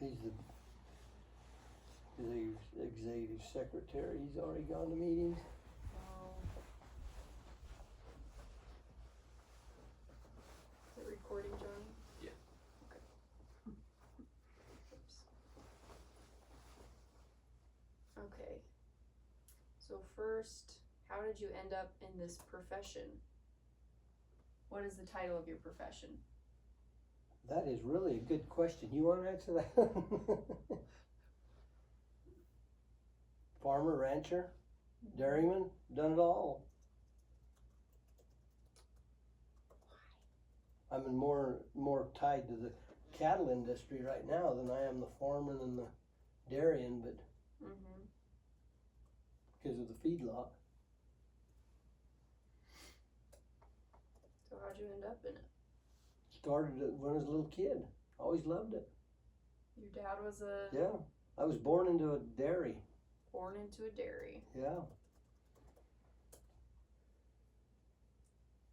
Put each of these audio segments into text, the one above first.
He's the executive secretary. He's already gone to meetings. Oh. Is it recording, Johnny? Yeah. Okay. Oops. Okay. So first, how did you end up in this profession? What is the title of your profession? That is really a good question. You want to answer that? Farmer, rancher, dairyman, done it all. I'm more tied to the cattle industry right now than I am the farming and the dairying, but because of the feedlot. So how'd you end up in it? Started it when I was a little kid. Always loved it. Your dad was Yeah, I was born into a dairy. born into a dairy. Yeah.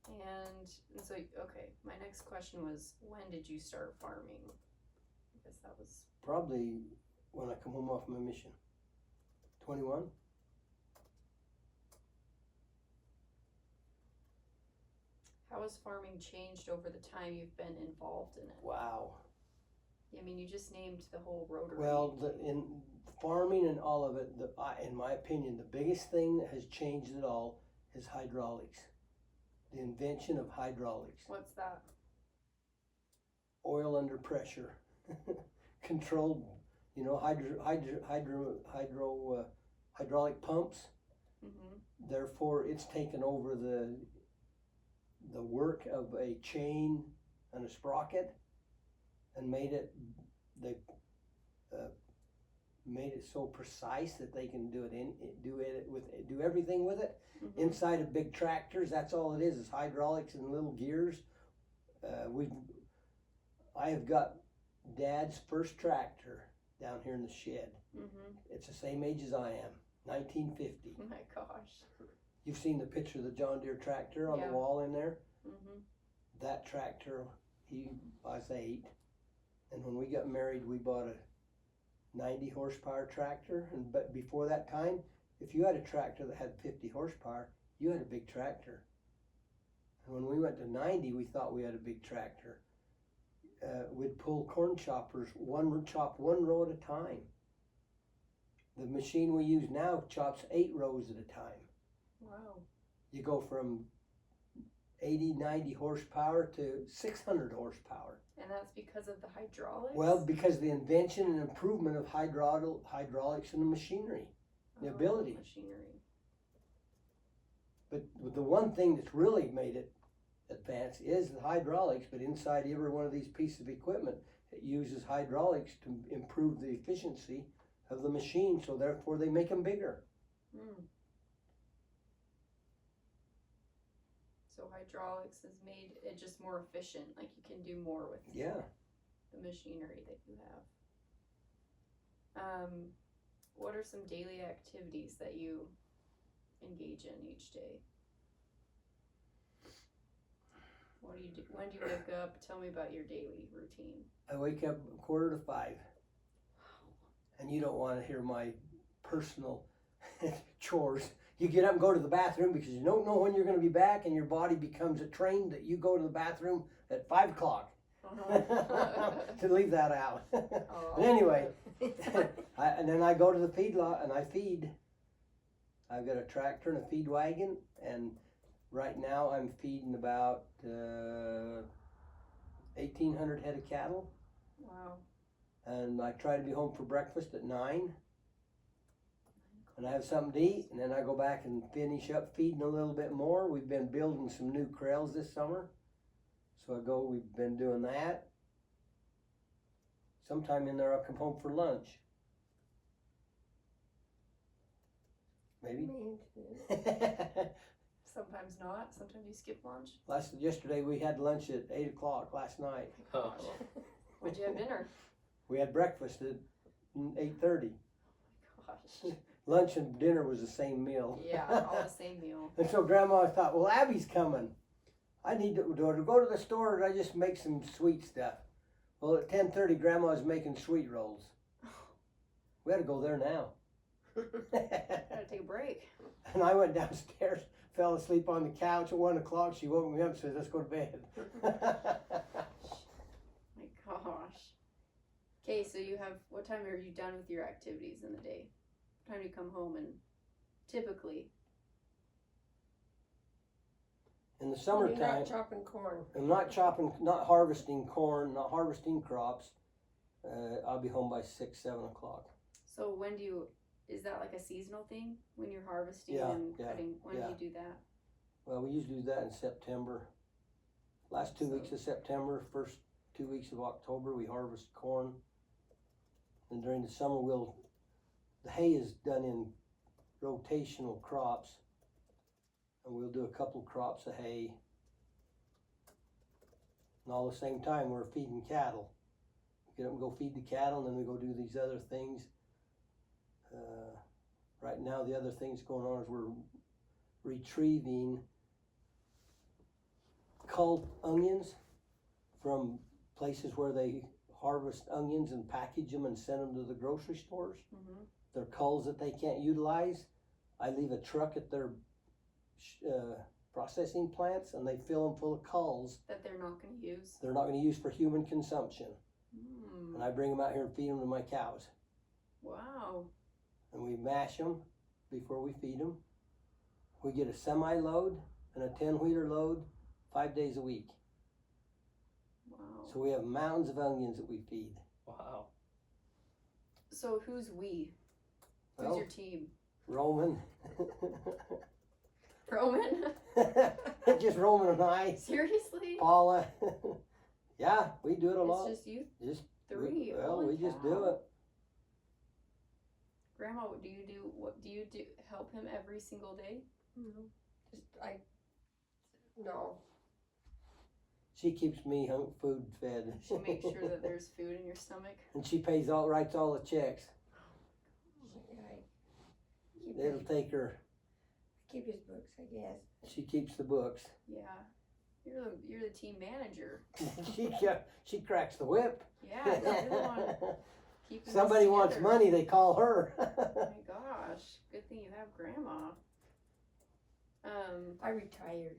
And so, okay, my next question was, when did you start farming? Because that was... Probably when I come home off my mission. 21. How has farming changed over the time you've been involved in it? Wow. I mean, you just named the whole rotary. Well, in farming and all of it, in my opinion, the biggest thing that has changed it all is hydraulics. The invention of hydraulics. What's that? Oil under pressure. Controlled, hydraulic pumps. Mm-hmm. Therefore, it's taken over the work of a chain and a sprocket and made it so precise that they can do everything with it. Mm-hmm. Inside of big tractors, that's all it is hydraulics and little gears. I have got Dad's first tractor down here in the shed. Mm-hmm. It's the same age as I am, 1950. Oh my gosh. You've seen the picture of the John Deere tractor on Yeah. the wall in there? Mm-hmm. That tractor, I was 8, and when we got married, we bought a 90 horsepower tractor. But before that time, if you had a tractor that had 50 horsepower, you had a big tractor. And when we went to 90, we thought we had a big tractor. We'd pull corn choppers, chop one row at a time. The machine we use now chops 8 rows at a time. Wow. You go from 80, 90 horsepower to 600 horsepower. And that's because of the hydraulics? Well, because of the invention and improvement of hydraulics and the machinery, the ability. Machinery. But the one thing that's really made it advance is the hydraulics, but inside every one of these pieces of equipment, it uses hydraulics to improve the efficiency of the machine, so therefore they make them bigger. Mm. So hydraulics has made it just more efficient, like you can do more with Yeah. the machinery that you have. What are some daily activities that you engage in each day? What do you do? When do you wake up? Tell me about your daily routine. I wake up 4:45, and you don't want to hear my personal chores. You get up and go to the bathroom because you don't know when you're going to be back, and your body becomes trained that you go to the bathroom at 5 o'clock. To leave that out. Oh. But anyway, and then I go to the feedlot and I feed. I've got a tractor and a feed wagon, and right now I'm feeding about 1,800 head of cattle. Wow. And I try to be home for breakfast at 9. And I have something to eat, and then I go back and finish up feeding a little bit more. We've been building some new corrals this summer. So we've been doing that. Sometime in there I'll come home for lunch. Maybe. Sometimes not. Sometimes you skip lunch. Yesterday we had lunch at 8 o'clock last night. Oh. What'd you have dinner? We had breakfast at 8:30. Gosh. Lunch and dinner was the same meal. Yeah, all the same meal. And so Grandma thought, well, Abby's coming. I need to go to the store and I just make some sweet stuff. Well, at 10:30, Grandma was making sweet rolls. We had to go there now. Gotta take a break. And I went downstairs, fell asleep on the couch at 1 o'clock. She woke me up and said, let's go to bed. My gosh. Okay, so you have, what time are you done with your activities in the day? What time do you come home and typically? In the You're summertime, not chopping corn. I'm not not harvesting corn, not harvesting crops. I'll be home by 6, 7 o'clock. So when do you, is that like a seasonal thing? When you're harvesting Yeah, and yeah, cutting? When yeah. do you do that? Well, we usually do that in September. Last 2 weeks of September, first 2 weeks of October, we harvest corn. And during the summer, the hay is done in rotational crops. And we'll do a couple crops of hay. And all the same time, we're feeding cattle. Get up and go feed the cattle, and then we go do these other things. Right now, the other things going on is we're retrieving culled onions from places where they harvest onions and package them and send them to the grocery stores. Mm-hmm. They're culls that they can't utilize. I leave a truck at their processing plants, and they fill them full of culls That they're not going to use? they're not going to use for human consumption. Mm. And I bring them out here and feed them to my cows. Wow. And we mash them before we feed them. We get a semi-load and a 10-wheeler load 5 days a week. Wow. So we have mountains of onions that we feed. Wow. So who's we? Who's Well, your team? Roman. Roman? Just Roman and I. Seriously? Paula. Yeah, we do it a It's lot. just you Just three. Well, Holy we just do cow. it. Grandma, what do you do? What do you do? Help him every single day? No. She keeps me food fed. She makes sure that there's food in your stomach. And she writes all the checks. It'll take her. Keep his books, I guess. She keeps the books. Yeah. You're the team manager. she cracks the whip. Yeah, you're the one keeping this Somebody wants together. money, they call her. Oh my gosh. Good thing you have grandma. I retired.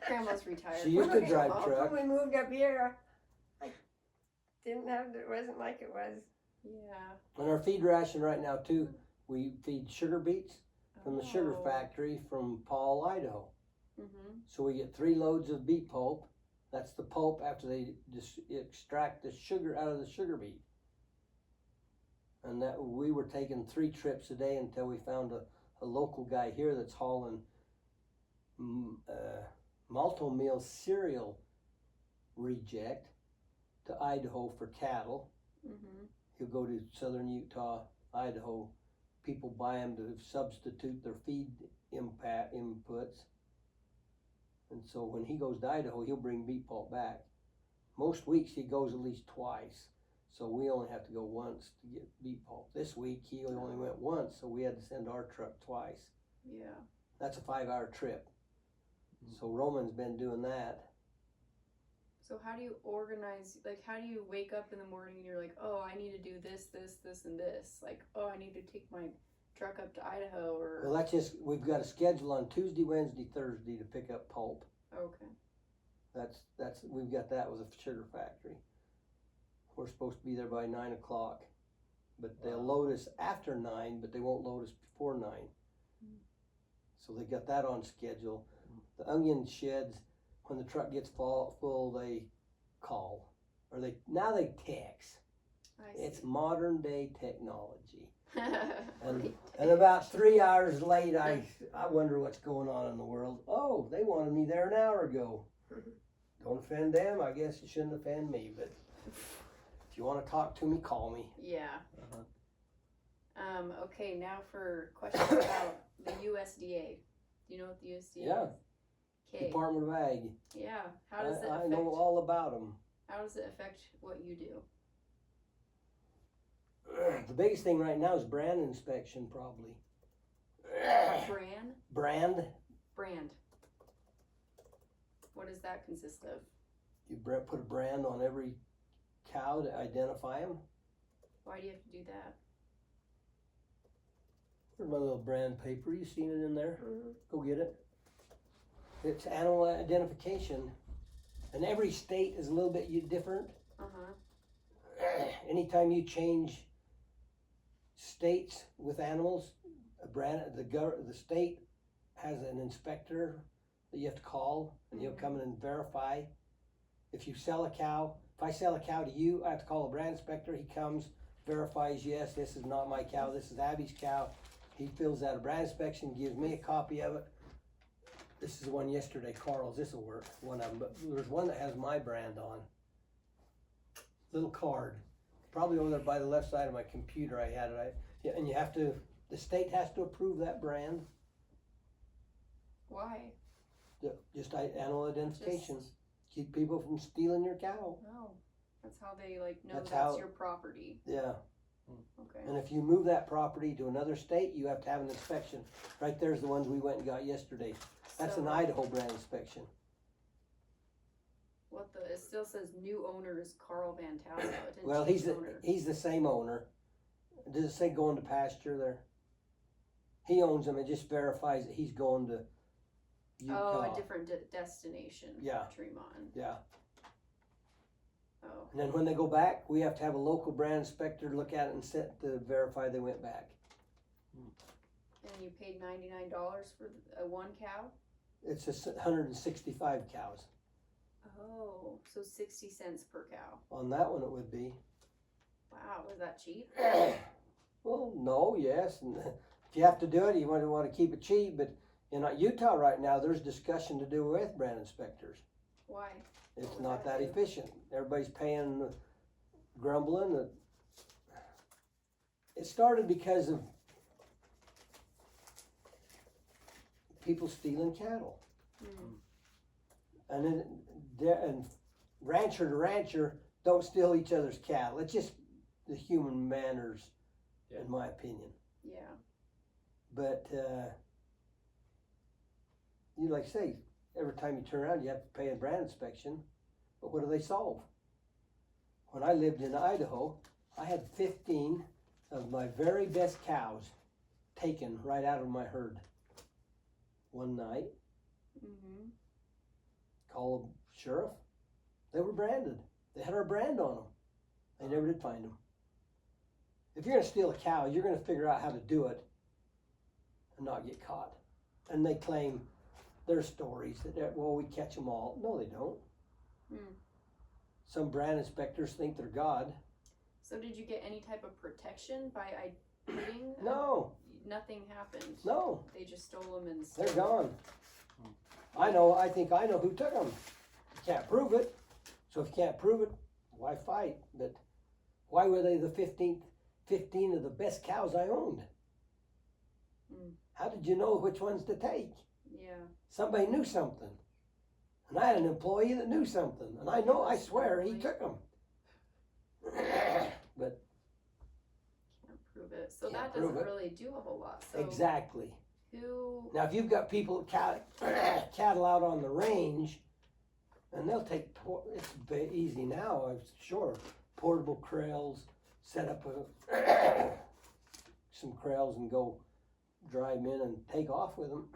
Grandma's retired. She used to drive When truck. we moved up here, I didn't have, it wasn't like it was. Yeah. And our feed ration right now too, we feed sugar beets from the sugar Oh. factory from Paul, Idaho. Mhm. So we get 3 loads of beet pulp. That's the pulp after they just extract the sugar out of the sugar beet. And that we were taking 3 trips a day until we found a local guy here that's hauling malto meal cereal reject to Idaho for cattle. Mhm. He'll go to southern Utah, Idaho. People buy them to substitute their feed inputs. And so when he goes to Idaho, he'll bring beet pulp back. Most weeks he goes at least twice. So we only have to go once to get beet pulp. This week he only went once, so we had to send our truck twice. Yeah. That's a 5-hour trip. So Roman's been doing that. So how do you organize, like how do you wake up in the morning and you're like, oh, I need to do this, this, this, and this. Like, oh, I need to take my truck up to Idaho or. Well, that's just, we've got a schedule on Tuesday, Wednesday, Thursday to pick up pulp. Okay. We've got that with a sugar factory. We're supposed to be there by 9 o'clock. But they'll load us after 9, but they won't load us before 9. So they got that on schedule. The onion sheds, when the truck gets full, they call. Or they text. I see. It's modern day technology. And, Right. and about 3 hours late, I wonder what's going on in the world. Oh, they wanted me there an hour ago. Don't offend them. I guess you shouldn't offend me. But if you want to talk to me, call me. Yeah. Uh-huh. Okay, now for questions about the USDA. Do you know what the USDA Yeah. is? Okay. Department of Ag. Yeah. How does it I affect? know all about them. How does it affect what you do? The biggest thing right now is brand inspection, probably. Brand. Brand. What does that consist of? You put a brand on every cow to identify them. Why do you have to do that? There's my little brand paper, you seen it in there? Mhm. Go get it. It's animal identification, and every state is a little bit different. Anytime you change states with animals, the state has an inspector that you have to call, and he'll come in and verify. If you sell a cow, if I sell a cow to you, I have to call a brand inspector. He comes, verifies, yes, this is not my cow, this is Abby's cow. He fills out a brand inspection, gives me a copy of it. This is the one yesterday, Carl's. This will work, one of them. But there's one that has my brand on. Little card, probably over there by the left side of my computer. I had it. Yeah, and you have to. The state has to approve that brand. Why? Just animal identification. Just- Keep people from stealing your cow. No. That's how they like know That's that's how- your property. Yeah. Okay. And if you move that property to another state, you have to have an inspection. Right there's the ones we went and got yesterday. That's So, an Idaho brand inspection. What the? It still says new owner is Carl Van Tassel. It didn't Well, change owner. he's the same owner. Does it say going to pasture there? He owns them. It just verifies that he's going to Utah. Oh, a different destination. Yeah. Tremont. Yeah. Oh. And then when they go back, we have to have a local brand inspector look at it and set to verify they went back. And you paid $99 for one cow? It's 165 cows. Oh, so 60 cents per cow. On that one, it would be. Wow, is that cheap? Well, no, yes. And if you have to do it, you want to keep it cheap. But in Utah right now, there's discussion to do with brand inspectors. Why? It's What would not that that do? efficient. Everybody's paying, grumbling that. It started because of people stealing cattle. Hmm. And then rancher to rancher don't steal each other's cattle. It's just the human manners, Yeah. in my opinion. Yeah. But you like I say, every time you turn around, you have to pay a brand inspection. But what do they solve? When I lived in Idaho, I had 15 of my very best cows taken right out of my herd one night. Mm-hmm. Call the sheriff. They were branded. They had our brand on them. They never did find them. If you're going to steal a cow, you're going to figure out how to do it and not get caught. And they claim their stories that, well, we catch them all. No, they don't. Hmm. Some brand inspectors think they're God. So did you get any type of protection by putting? No, Nothing happened. no, They just stole them and. they're stole 'em. gone. I think I know who took them. You can't prove it. So if you can't prove it, why fight? But why were they the 15 of the best cows I owned? Mm. How did you know which ones to take? Yeah. Somebody knew something. And I had an employee that knew something. And I swear he took them. But Can't prove it. So Can't that prove doesn't it. really do a whole lot. So exactly. who? Now if you've got people, cattle out on the range, and they'll take, it's easy now, I'm sure, portable krails, set up some krails and go drive them in and take off with them.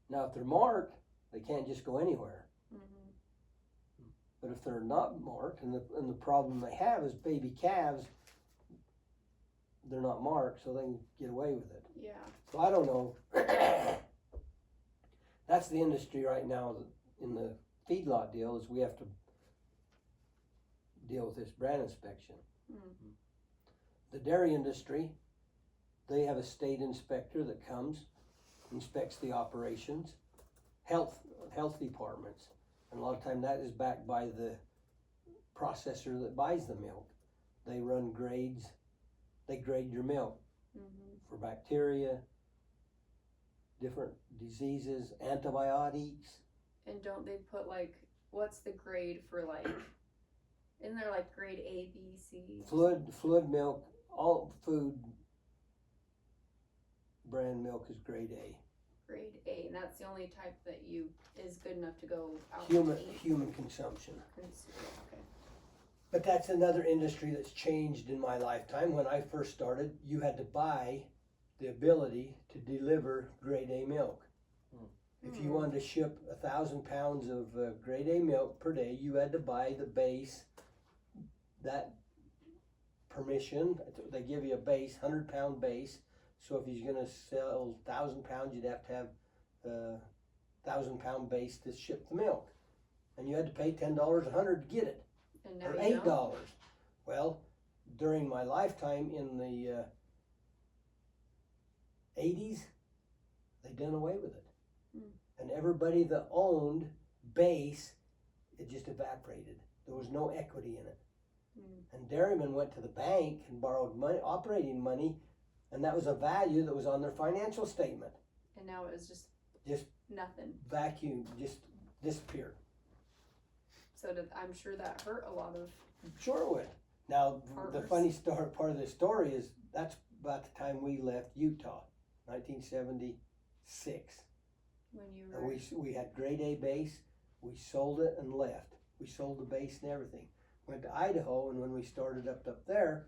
Now if they're marked, they can't just go anywhere. Mm-hmm. But if they're not marked, and the problem they have is baby calves, they're not marked, so they can get away with it. Yeah. So I don't know. That's the industry right now in the feedlot deal, is we have to deal with this brand inspection. Mm. The dairy industry, they have a state inspector that comes, inspects the operations, health departments, and a lot of time that is backed by the processor that buys the milk. They run grades. They grade your milk Mm-hmm. for bacteria, different diseases, antibiotics. And don't they put like, what's the grade for like? Isn't there like grade A, B, C? Fluid milk, all food brand milk is grade A. Grade A, and that's the only type that is good enough to go out Human to eat. human consumption. Okay. But that's another industry that's changed in my lifetime. When I first started, you had to buy the ability to deliver grade A milk. If you wanted to ship 1,000 pounds of grade A milk per day, you had to buy the base, that permission. They give you a base, 100-pound base. So if he's going to sell 1,000 pounds, you'd have to have a 1,000-pound base to ship the milk. And you had to pay $10 a hundred to get it. And now Or you $8. don't? Well, during my lifetime in the 80s, they done away with it. And everybody that owned base, it just evaporated. There was no equity in it. And dairymen went to the bank and borrowed money, operating money, and that was a value that was on their financial statement. And now it was just nothing. Vacuum, just disappeared. So I'm sure that hurt a lot of. Sure it would. Now, the farmers. funny part of the story is that's about the time we left Utah, 1976. When you And were. we had grade A base, we sold it and left. We sold the base and everything. Went to Idaho, and when we started up there,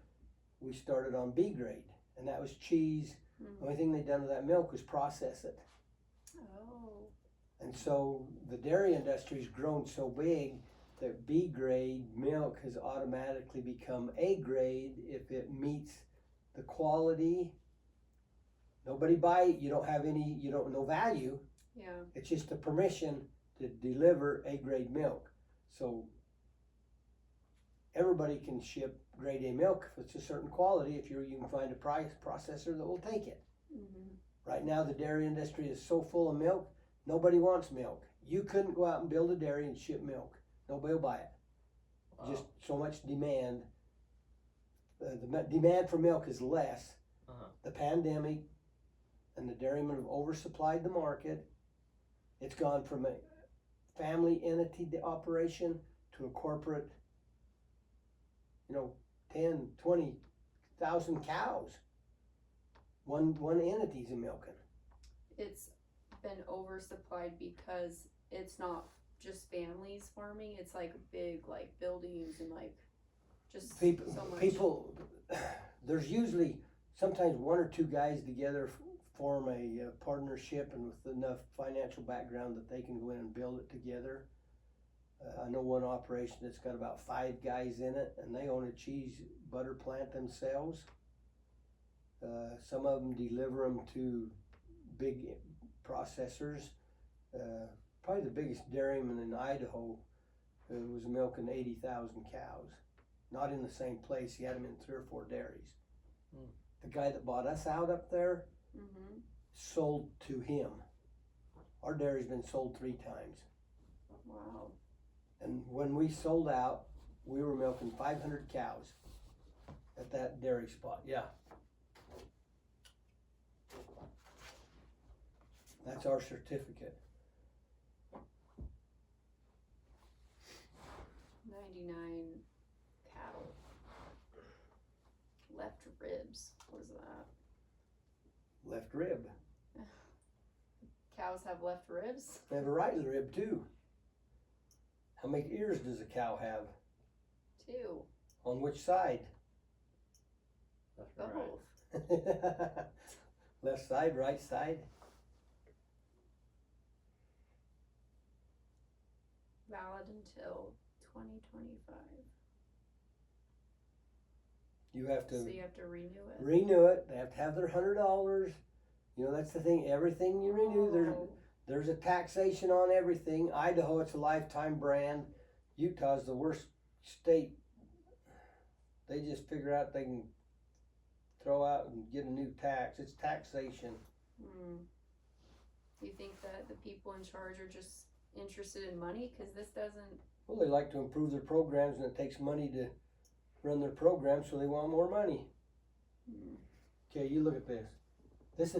we started on B grade. And that was cheese. The only thing they'd done with that milk was process it. Oh. And so the dairy industry's grown so big that B grade milk has automatically become A grade if it meets the quality. Nobody buy it, you don't have any, no value. Yeah. It's just the permission to deliver A grade milk. So everybody can ship grade A milk if it's a certain quality, if you can find a processor that will take it. Right now the dairy industry is so full of milk, nobody wants milk. You couldn't go out and build a dairy and ship milk. Nobody will buy it. Wow. Just so much demand. The demand for milk is less. The pandemic and the dairymen have oversupplied the market. It's gone from a family entity operation to a corporate, 10, 20,000 cows. One entity's a milking. It's been oversupplied because it's not just families farming. It's like big, like buildings and like just so much. People, there's usually sometimes one or two guys together form a partnership, and with enough financial background that they can go in and build it together. I know one operation that's got about 5 guys in it, and they own a cheese butter plant themselves. Some of them deliver them to big processors. Probably the biggest dairyman in Idaho was milking 80,000 cows. Not in the same place. He had them in 3 or 4 dairies. The guy that bought us out up there sold to him. Our dairy's been sold 3 times. Wow. And when we sold out, we were milking 500 cows at that dairy spot. Yeah. That's our certificate. 99 cattle. Left ribs. What is that? Left rib. Cows have left ribs? They have a right rib too. How many ears does a cow have? 2. On which side? Left or right? Both. Left side, right side? Valid until 2025. You have So to you have to renew it. renew it. They have to have their $100. That's the thing. Everything you renew, Oh. there's a taxation on everything. Idaho, it's a lifetime brand. Utah's the worst state. They just figure out they can throw out and get a new tax. It's taxation. Do you think that the people in charge are just interested in money? Because this doesn't. Well, they like to improve their programs, and it takes money to run their programs, so they want more money. Okay, you look at this. This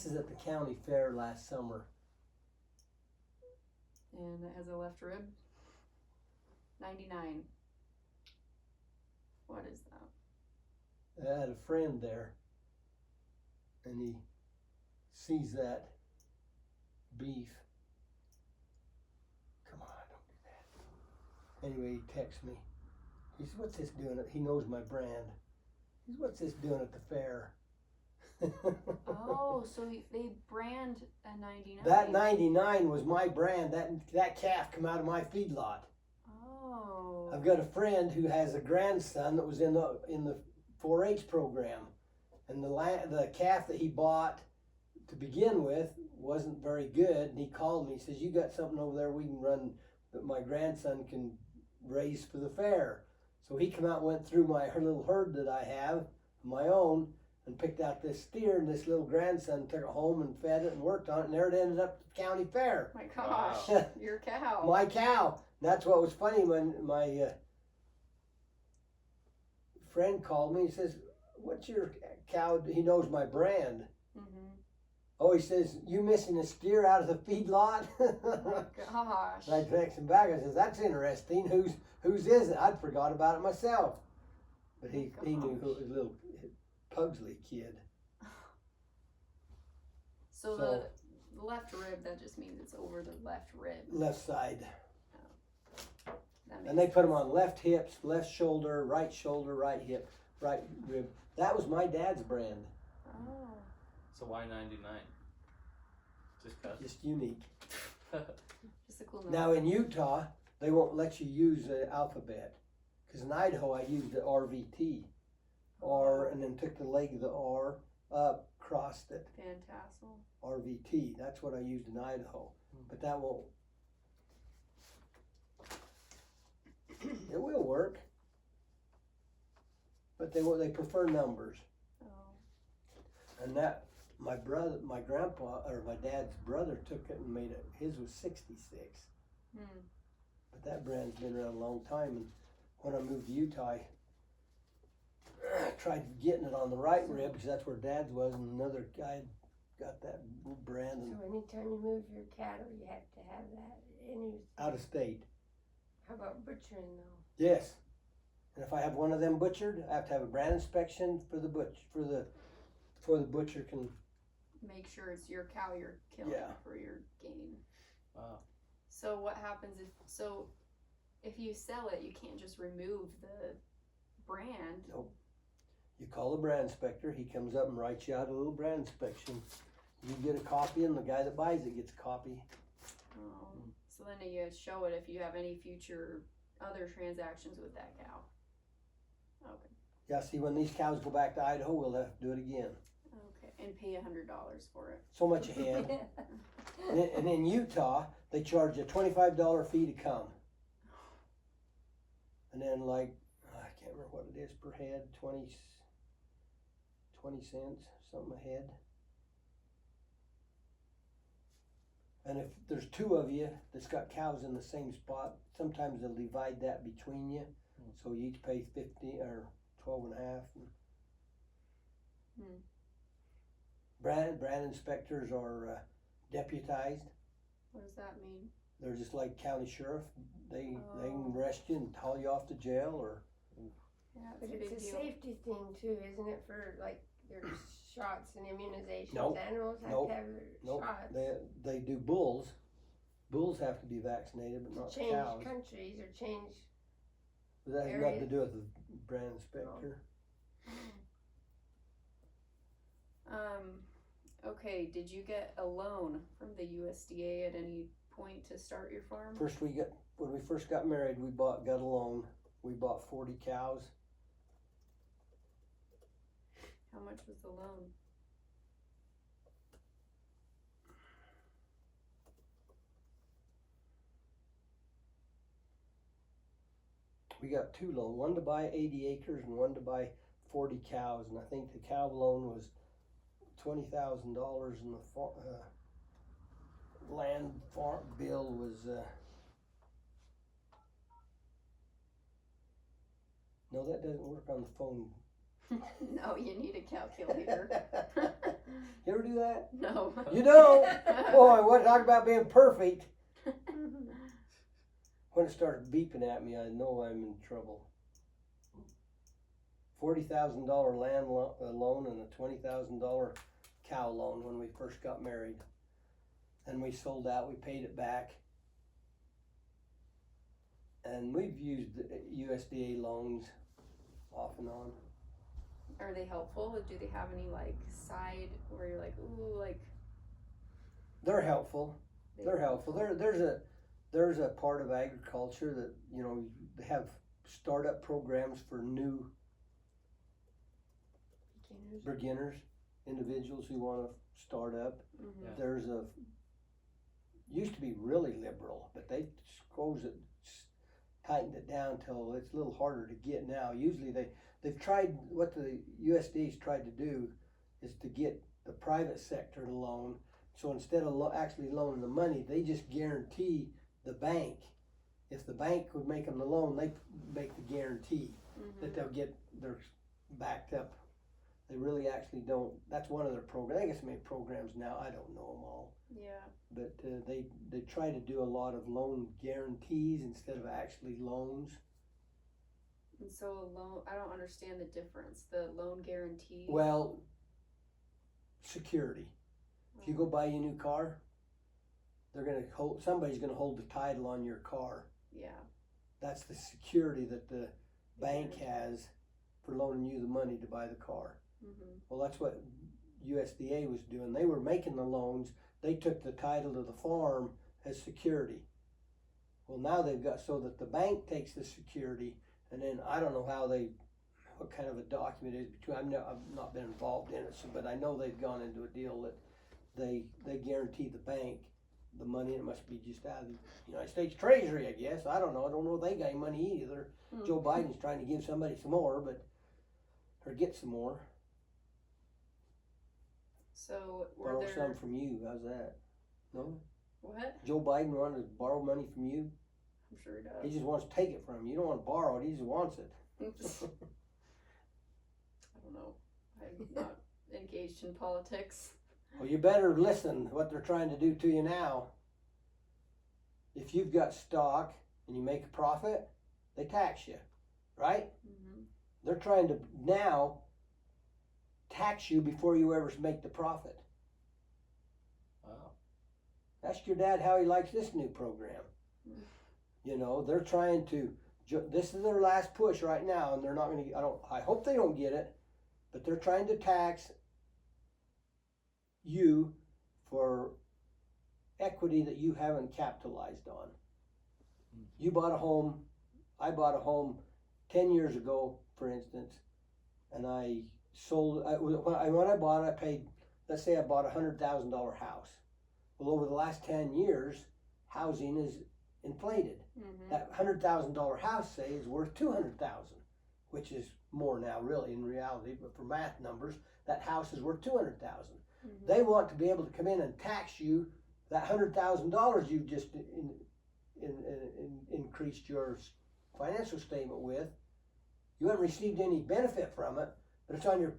is at the county fair last summer. And it has a left rib. 99. What is that? I had a friend there, and he sees that beef. Come on, don't do that. Anyway, he texts me. He said, what's this doing he knows my brand. He said, what's this doing at the fair? Oh, so they brand a 99. That 99 was my brand. That calf come out of my feedlot. Oh. I've got a friend who has a grandson that was in the 4-H program, and the calf that he bought to begin with wasn't very good. And he called me. He says, "You got something over there we can run that my grandson can raise for the fair." So he come out and went through my little herd that I have, my own, and picked out this steer, and this little grandson took it home and fed it and worked on it, and there it ended up at the county fair. My gosh, Wow. your cow. My cow. And that's what was funny when my friend called me. He says, "What's your cow?" He knows my brand. Mm-hmm. Oh, he says, "You missing a steer out of the feedlot?" Oh my gosh. I text him back. I says, "That's interesting. Whose is it? I'd forgot about it myself." But he knew who it was, little Pugsley kid. So the left rib, that just means it's over the left rib. Left side. That makes And they put them sense. on left hips, left shoulder, right hip, right rib. That was my dad's brand. Oh. So why 99? Just cause? Just unique. Just a cool number. Now in Utah, they won't let you use the alphabet. Because in Idaho, I used the RVT. And then took the leg of the R up, crossed it. Fantastic. RVT. That's what I used in Idaho. But that won't. It will work. But they prefer numbers. Oh. And that, my grandpa, or my dad's brother took it and made it, his was 66. Hmm. But that brand's been around a long time. And when I moved to Utah, I tried getting it on the right rib because that's where dad's was, and another guy got that brand and So anytime you move your cattle, you have to have that. out of state. How about butchering though? Yes. And if I have one of them butchered, I have to have a brand inspection for the before the butcher can. Make sure it's your cow you're killing Yeah. for your gain. Wow. So what happens if you sell it, you can't just remove the brand. Nope. You call the brand inspector, he comes up and writes you out a little brand inspection. You get a copy, and the guy that buys it gets a copy. So then you show it if you have any future other transactions with that cow. Okay. Yeah, see, when these cows go back to Idaho, we'll have to do it again. Okay. And pay $100 for it. So much a head. And in Utah, they charge a $25 fee to come. And then I can't remember what it is per head, 20 cents, something a head. And if there's two of you that's got cows in the same spot, sometimes they'll divide that between you. So you each pay 50 or 12 and a half. Brand inspectors are deputized. What does that mean? They're just like county sheriff. They can arrest you and haul you off to jail or. Yeah, But it's a big it's a deal. safety thing too, isn't it? For like their shots and immunizations. Nope. Animals have Nope. to have their Nope. shots. They do bulls. Bulls have to be vaccinated, but not To change cows. countries or change. But that has nothing to do with the brand inspector. Okay, did you get a loan from the USDA at any point to start your farm? When we first got married, we got a loan. We bought 40 cows. How much was the loan? We got two loans, one to buy 80 acres and one to buy 40 cows. And I think the cow loan was $20,000 and the land farm bill was, no, that doesn't work on the phone. No, you need a calculator. You ever do that? No. You don't? Boy, what talk about being perfect. When it started beeping at me, I know I'm in trouble. $40,000 land loan and a $20,000 cow loan when we first got married. And we sold out, we paid it back. And we've used USDA loans off and on. Are they helpful? Do they have any like side where you're like, ooh, like They're helpful. they- They're helpful. There's a part of agriculture that, you know, they have startup programs for new beginners, individuals who want to start up. Mhm. Yeah. There's used to be really liberal, but they suppose it tightened it down till it's a little harder to get now. Usually they've tried, what the USDA's tried to do is to get the private sector to loan. So instead of actually loaning the money, they just guarantee the bank. If the bank would make them the loan, they make the guarantee that they'll get their backed up. They really actually don't. That's one of their programs. I guess many programs now. I don't know them all, Yeah. but they try to do a lot of loan guarantees instead of actually loans. And so a loan, I don't understand the difference. The loan guarantee. Well, security. If you go buy a new car, they're gonna hold. Somebody's gonna hold the title on your car. Yeah. That's the security that the bank has for loaning you the money to buy the car. Mhm. Well, that's what USDA was doing. They were making the loans. They took the title to the farm as security. Well, now they've got so that the bank takes the security, and then I don't know what kind of a document it is between. I've not been involved in it, so, but I know they've gone into a deal that they guarantee the bank the money. It must be just out of the United States Treasury, I guess. I don't know. I don't know if they got any money either. Hmm. Joe Biden's trying to give somebody some more, or get some more. So were Borrow there some from you. How's that? No? what? Joe Biden wanted to borrow money from you. I'm sure he He does. just wants to take it from you. You don't want to borrow it. He just wants it. I don't know. I'm not engaged in politics. Well, you better listen to what they're trying to do to you now. If you've got stock and you make a profit, they tax you, right? Mhm. They're trying to now tax you before you ever make the profit. Wow. Ask your dad how he likes this new program. Mm. You know, they're trying to. This is their last push right now, and they're not going to. I hope they don't get it, but they're trying to tax you for equity that you haven't capitalized on. You bought a home. I bought a home 10 years ago, for instance, and I sold. When I bought it, I paid. Let's say I bought $100,000 house. Well, over the last 10 years, housing is inflated. Mhm. That $100,000 house, say, is worth $200,000, which is more now, really, in reality. But for math numbers, that house is worth $200,000. Mhm. They want to be able to come in and tax you that $100,000 you just increased your financial statement with. You haven't received any benefit from it, but it's on your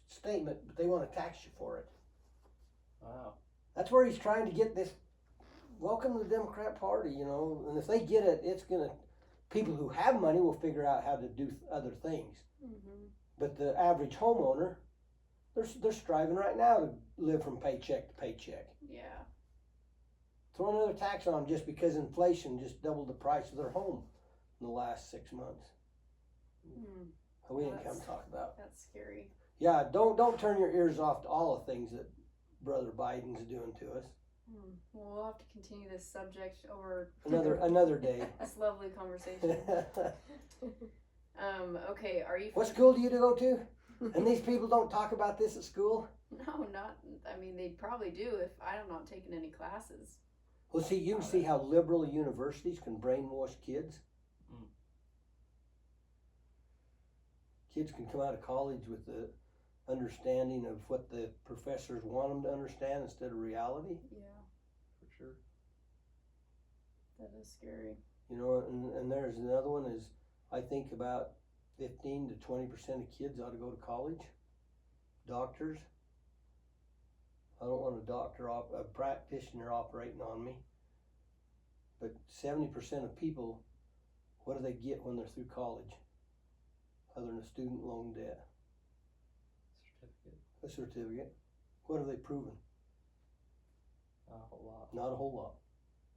statement. But they want to tax you for it. Wow. That's where he's trying to get this. Welcome to the Democrat Party, you know. And if they get it, it's gonna. People who have money will figure out how to do other things. Mhm. But the average homeowner, they're striving right now to live from paycheck to paycheck. Yeah. Throw another tax on them just because inflation just doubled the price of their home in the last 6 months. Mm. We didn't come That's- talk about. That's scary. Yeah, don't turn your ears off to all the things that Brother Biden's doing to us. Well, we'll have to continue this subject over Another day. this lovely conversation. Okay, are you? What school do you go to? And these people don't talk about this at school? No, not. I mean, they probably do if I'm not taking any classes. Well, see, you can see how liberal universities can brainwash kids. Mm. Kids can come out of college with the understanding of what the professors want them to understand instead of reality. Yeah, For sure. that is scary. You know, and there's another one is I think about 15 to 20% of kids ought to go to college. Doctors. I don't want a practitioner operating on me. But 70% of people, what do they get when they're through college? Other than a student loan debt. Certificate. A certificate. What have they proven? Not a whole lot. Not a whole lot.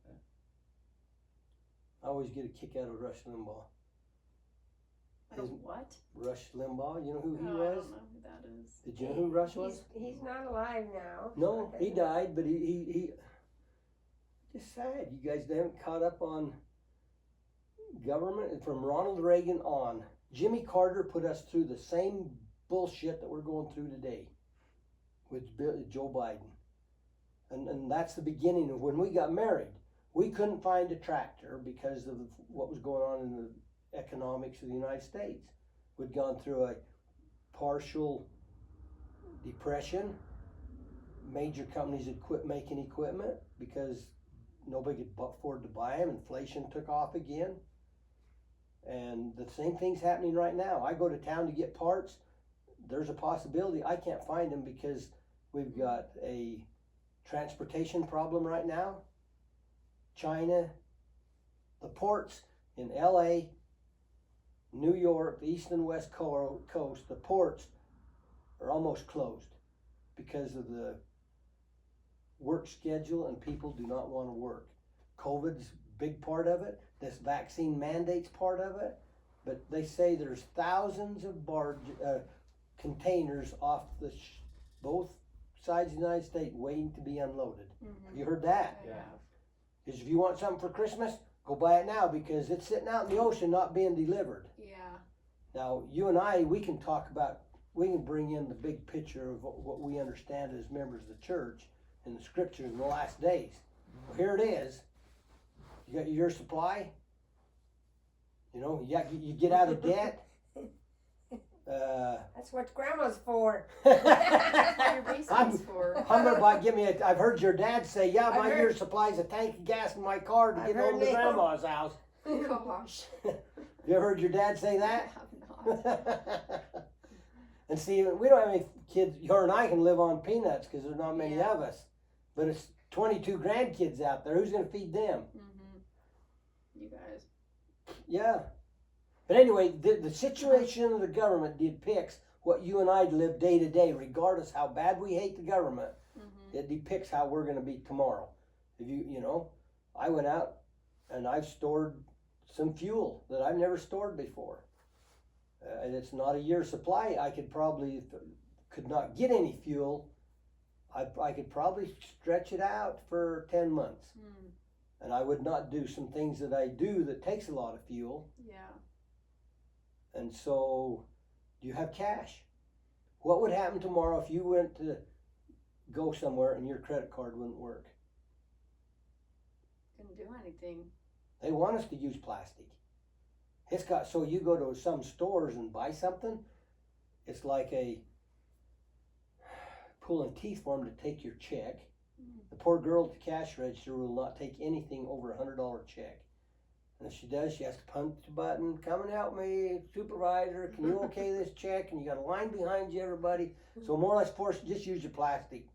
Yeah. I always get a kick out of Rush Limbaugh. What? Rush Limbaugh, you know who he I was? don't know who that is. Did you know who Rush was? He's not alive now. No, he died, but he just sad. You guys haven't caught up on government from Ronald Reagan on. Jimmy Carter put us through the same bullshit that we're going through today with Joe Biden. And that's the beginning of when we got married. We couldn't find a tractor because of what was going on in the economics of the United States. We'd gone through a partial depression. Major companies had quit making equipment because nobody could afford to buy them. Inflation took off again. And the same thing's happening right now. I go to town to get parts. There's a possibility I can't find them because we've got a transportation problem right now. China, the ports in LA, New York, the east and west coast, the ports are almost closed because of the work schedule and people do not want to work. COVID's a big part of it. This vaccine mandate's part of it. But they say there's thousands of containers off both sides of the United States waiting to be unloaded. Mm-hmm. Have you heard that? Yeah. Because if you want something for Christmas, go buy it now because it's sitting out in the ocean not being delivered. Yeah. Now, you and I, we can bring in the big picture of what we understand as members of the church and the scriptures in the last days. Well, here it is. You got your supply. You know, you get out of debt. That's what grandma's for. That's what your basement's for. I've heard your dad say, yeah, I've my heard- year supplies a tank of gas in my car to I've get heard home to they- grandma's house. Gosh. You ever heard your dad say I that? have not. And see, we don't have any kids. You and I can live on peanuts because there's not many Yeah. of us. But it's 22 grandkids out there. Who's going to feed them? Mm-hmm. You guys. Yeah. But anyway, the situation of the government depicts what you and I live day to day, regardless how bad we hate the government. Mm-hmm. It depicts how we're going to be tomorrow. If you know, I went out and I've stored some fuel that I've never stored before. And it's not a year's supply. I could not get any fuel. I could probably stretch it out for 10 months. Mm. And I would not do some things that I do that takes a lot of fuel. Yeah. And so, do you have cash? What would happen tomorrow if you went to go somewhere and your credit card wouldn't work? Couldn't do anything. They want us to use plastic. It's got, so you go to some stores and buy something, it's like pulling teeth for them to take your check. The poor girl at the cash register will not take anything over $100 check. And if she does, she has to punch the button, come and help me, supervisor, can you okay this check? And you got a line behind you, everybody. So more or less forced, just use your plastic,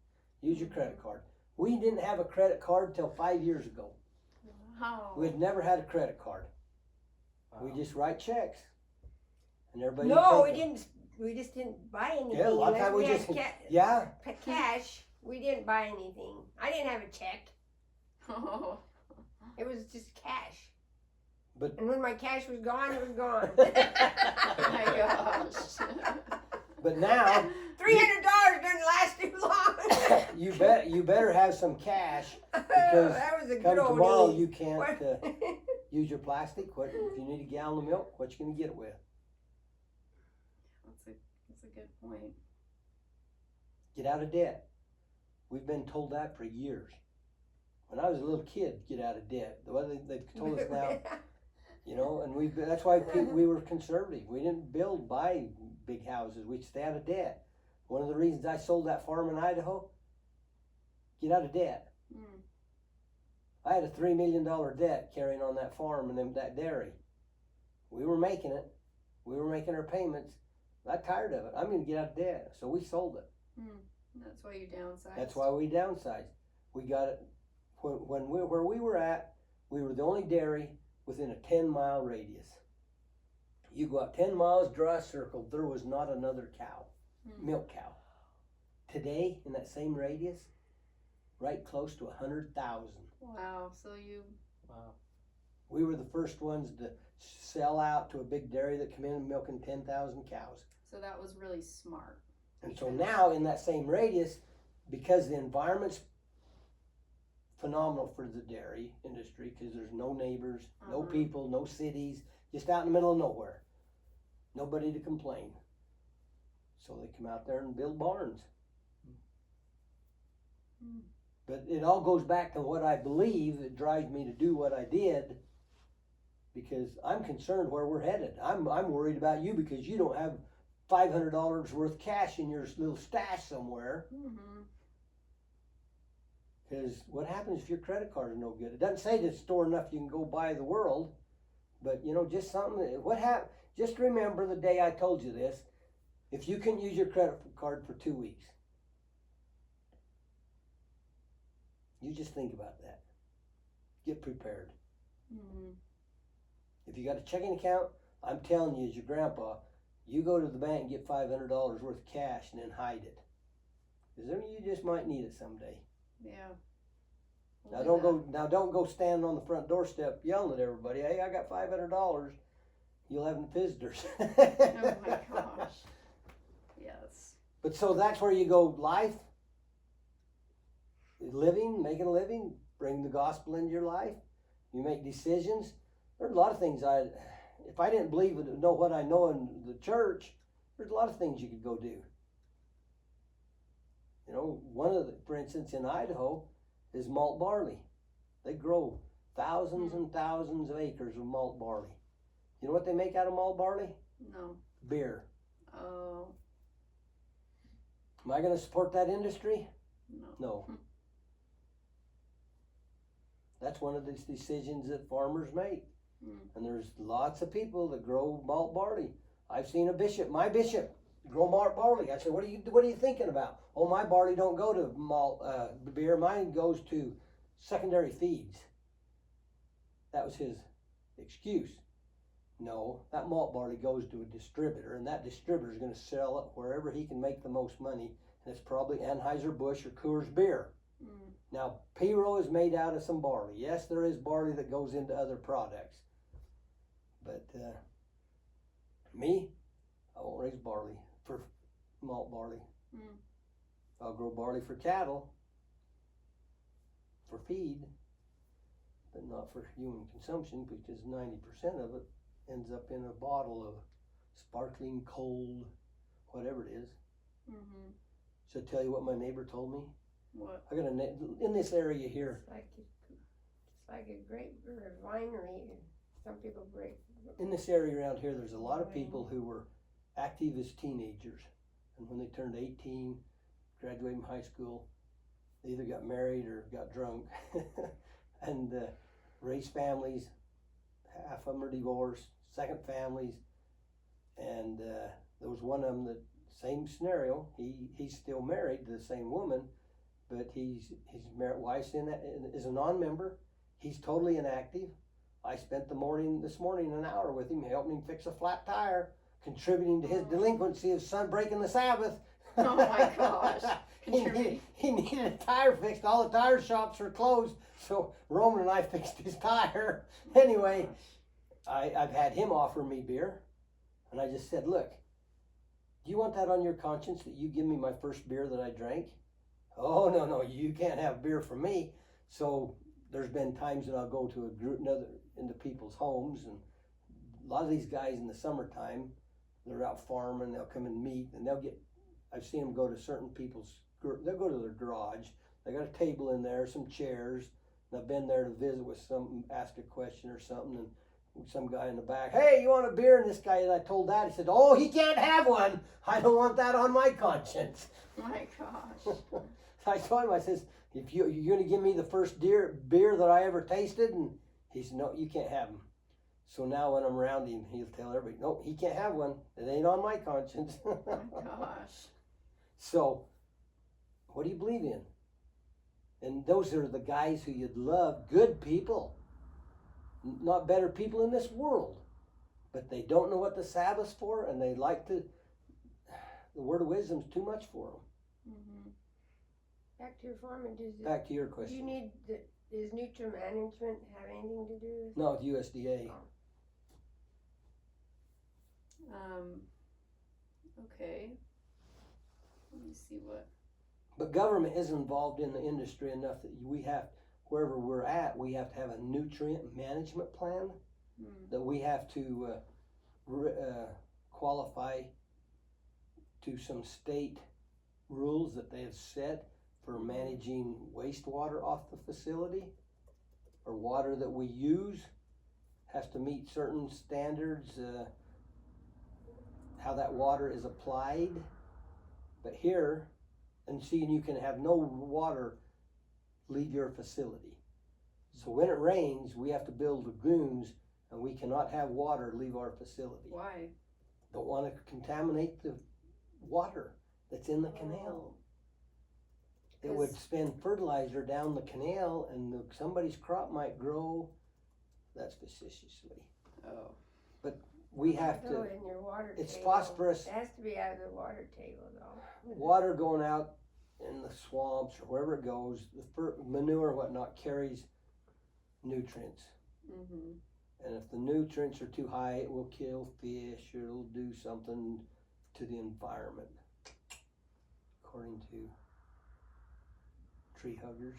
use your credit card. We didn't have a credit card till 5 years ago. Wow. We had never had a credit card. We just write checks. And everybody No, take we it. didn't. We just didn't buy anything. Yeah, a lot of unless time we had just, yeah. cash. We didn't buy anything. I didn't have a check. Oh. It was just cash. But And when my cash was gone, it was gone. Oh my gosh. but now $300 doesn't last too long. you better have some cash because that was a come good old tomorrow days. you can't use your plastic. What if you need a gallon of milk? What you gonna get it with? That's a good point. Get out of debt. We've been told that for years. When I was a little kid, get out of debt. The way they've told us now, you know, and that's why we were conservative. We didn't buy big houses. We'd stay out of debt. One of the reasons I sold that farm in Idaho, get out of debt. Mm. I had a $3 million debt carrying on that farm and that dairy. We were making it. We were making our payments. I'm tired of it. I'm going to get out of debt. So we sold it. Mm. That's why you downsized. That's why we downsized. We got it. Where we were at, we were the only dairy within a 10-mile radius. You go out 10 miles, draw a circle, there was not another cow, milk cow. Today, in that same radius, right close to 100,000. Wow. So you. Wow. We were the first ones to sell out to a big dairy that come in milking 10,000 cows. So that was really smart. And so now in that same radius, because the environment's phenomenal for the dairy industry, because there's no neighbors, no people, no cities, just out in the middle of nowhere. Nobody to complain. So they come out there and build barns. But it all goes back to what I believe that drives me to do what I did, because I'm concerned where we're headed. I'm worried about you because you don't have $500 worth cash in your little stash somewhere. Because what happens if your credit card is no good? It doesn't say to store enough you can go buy the world, but you know, just something. What happened? Just remember the day I told you this. If you can use your credit card for 2 weeks, you just think about that. Get prepared. If you got a checking account, I'm telling you, as your grandpa, you go to the bank and get $500 worth of cash and then hide it. Because then you just might need it someday. Yeah. Now don't go standing on the front doorstep yelling at everybody, "Hey, I got $500." You'll have visitors. Oh my gosh. Yes. But so that's where you go, life, living, making a living, bring the gospel into your life. You make decisions. There's a lot of things if I didn't believe it, know what I know in the church, there's a lot of things you could go do. You know, for instance, in Idaho, is malt barley. They grow thousands and thousands of acres of malt barley. You know what they make out of malt barley? No. Beer. Oh. Am I going to support that industry? No. No. That's one of the decisions that farmers make. And there's lots of people that grow malt barley. I've seen my bishop, grow malt barley. I said, what are you thinking about? Oh, my barley don't go to malt beer. Mine goes to secondary feeds. That was his excuse. No, that malt barley goes to a distributor, and that distributor is going to sell it wherever he can make the most money, and it's probably Anheuser-Busch or Coors beer. Now, Piro is made out of some barley. Yes, there is barley that goes into other products. But me, I won't raise barley for malt barley. I'll grow barley for cattle, for feed, but not for human consumption, because 90% of it ends up in a bottle of sparkling cold, whatever it is. Should I tell you what my neighbor told me? What? I got in this area here. It's like a grape or a winery. Some people break. In this area around here, there's a lot of people who were active as teenagers, and when they turned 18, graduated from high school, they either got married or got drunk, and raised families. Half of them are divorced, second families, and there was one of them that same scenario. He's still married to the same woman, but his wife's is a non-member. He's totally inactive. I spent this morning an hour with him, helping him fix a flat tire, contributing to his delinquency of breaking the Sabbath. Oh my gosh. He needed a tire fixed. All the tire shops were closed, so Roman and I fixed his tire. Anyway, I've had him offer me beer, and I just said, look, do you want that on your conscience that you give me my first beer that I drank? Oh, no, you can't have beer from me. So there's been times that I'll go to into people's homes, and a lot of these guys in the summertime, they're out farming, they'll come and meet, and I've seen them go to certain people's, they'll go to their garage, they got a table in there, some chairs, and I've been there to visit with ask a question or something, and some guy in the back, hey, you want a beer? And this guy that I told that, he said, oh, he can't have one. I don't want that on my conscience. My gosh. I told him, I says, if you're going to give me the first beer that I ever tasted, and he said, no, you can't have them. So now when I'm around him, he'll tell everybody, no, he can't have one. It ain't on my conscience. Oh my gosh. So, what do you believe in? And those are the guys who you'd love, good people. Not better people in this world. But they don't know what the Sabbath's for, and they the word of wisdom's too much for them. Back to your farming. Back to your question. You need Does nutrient management have anything to do with? No, it's USDA. Okay. Let me see what. But government is involved in the industry enough that we have, wherever we're at, we have to have a nutrient management plan that we have to qualify to some state rules that they have set for managing wastewater off the facility, or water that we use has to meet certain standards, how that water is applied. But here, and see, you can have no water leave your facility. So when it rains, we have to build lagoons, and we cannot have water leave our facility. Why? Don't want to contaminate the water that's in the canal. It would spend fertilizer down the canal, and somebody's crop might grow. That's facetiously. Oh. But we have Go to. in your water It's table. phosphorus. It has to be out of the water table though. Water going out in the swamps or wherever it goes, the manure and whatnot carries nutrients. And if the nutrients are too high, it will kill fish, or it'll do something to the environment, according to tree huggers.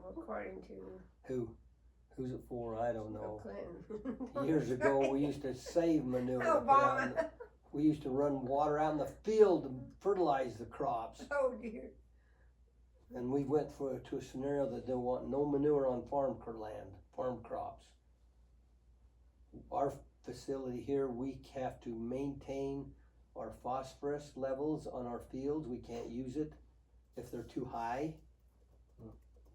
According to Who's it for? I don't know. Clinton. Years ago, we used to save manure. To put out in Obama. we used to run water out in the field to fertilize the crops. Oh dear. And we went to a scenario that they want no manure on farm crops. Our facility here, we have to maintain our phosphorus levels on our fields. We can't use it if they're too high.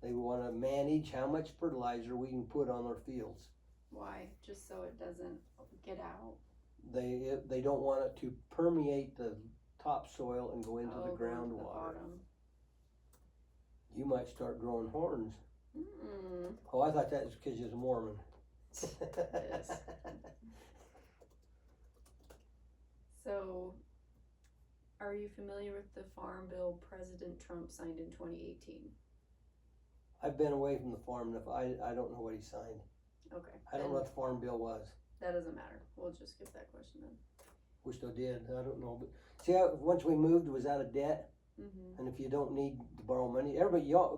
They want to manage how much fertilizer we can put on our fields. Why? Just so it doesn't get out. They don't want it to permeate the topsoil and go into the Go into groundwater. bottom. You might start growing horns. Mm-mm. Oh, I thought that was because you're a Mormon. Yes. So, are you familiar with the farm bill President Trump signed in 2018? I've been away from the farm enough. I don't know what he signed. Okay. I don't know what the farm bill was. That doesn't matter. We'll just skip that question then. Wish I did. I don't know. But see, once we moved, it was out of debt. And if you don't need to borrow money,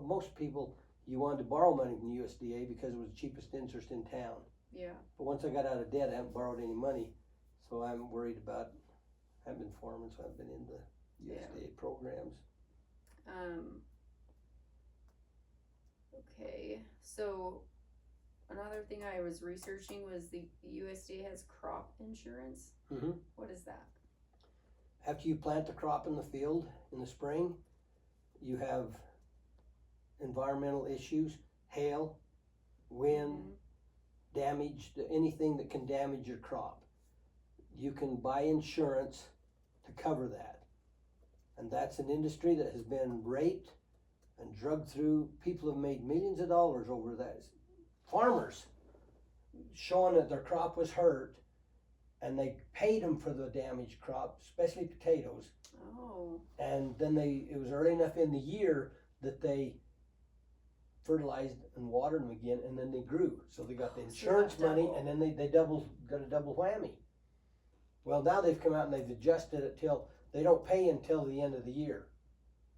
most people, you wanted to borrow money from the USDA because it was the cheapest interest in town. Yeah. But once I got out of debt, I haven't borrowed any money. So I'm worried about, I haven't been farming, so I haven't been in the USDA programs. Okay. So, another thing I was researching was the USDA has crop insurance. Mm-hmm. What is that? After you plant the crop in the field in the spring, you have environmental issues, hail, wind, damage, anything that can damage your crop. You can buy insurance to cover that. And that's an industry that has been raped and drugged through. People have made millions of dollars over that. Farmers showing that their crop was hurt, and they paid them for the damaged crop, especially potatoes. Oh. And then it was early enough in the year that they fertilized and watered them again, and then they grew. So they got the insurance money, and then they got a double whammy. Well, now they've come out and they've adjusted it till they don't pay until the end of the year.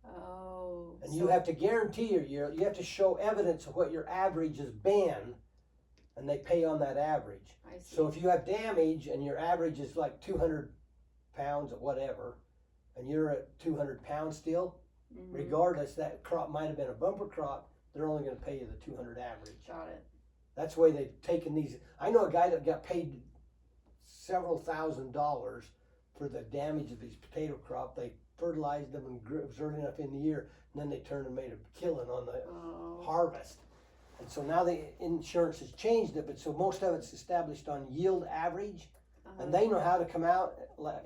Oh. And you have to guarantee you have to show evidence of what your average has been, and they pay on that average. I see. So if you have damage and your average is like 200 pounds or whatever, and you're at 200 pounds still, regardless, that crop might have been a bumper crop, they're only going to pay you the 200 average. Got it. That's the way they've taken these. I know a guy that got paid several $1,000s for the damage of these potato crop. They fertilized them and grew, it was early enough in the year, and then they turned and made a killing on the harvest. And so now the insurance has changed it, but so most of it's established on yield average, and they know how to come out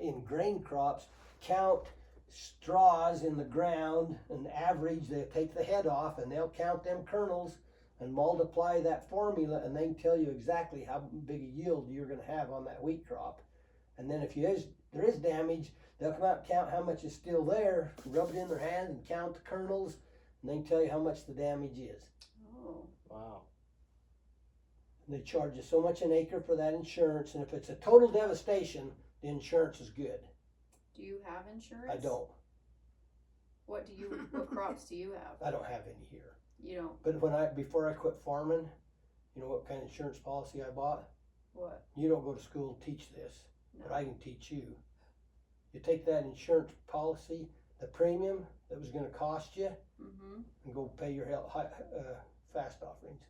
in grain crops, count straws in the ground, and average. They take the head off, and they'll count them kernels and multiply that formula, and they can tell you exactly how big a yield you're going to have on that wheat crop. And then if there is damage, they'll come out and count how much is still there, rub it in their hand and count the kernels, and they can tell you how much the damage is. Oh. Wow. And they charge you so much an acre for that insurance, and if it's a total devastation, the insurance is good. Do you have insurance? I don't. What crops do you have? I don't have any here. You don't. But before I quit farming, you know what kind of insurance policy I bought? What? You don't go to school and teach this, No. but I can teach you. You take that insurance policy, the premium that was going to cost you, Mm-hmm. and go pay your fast offerings.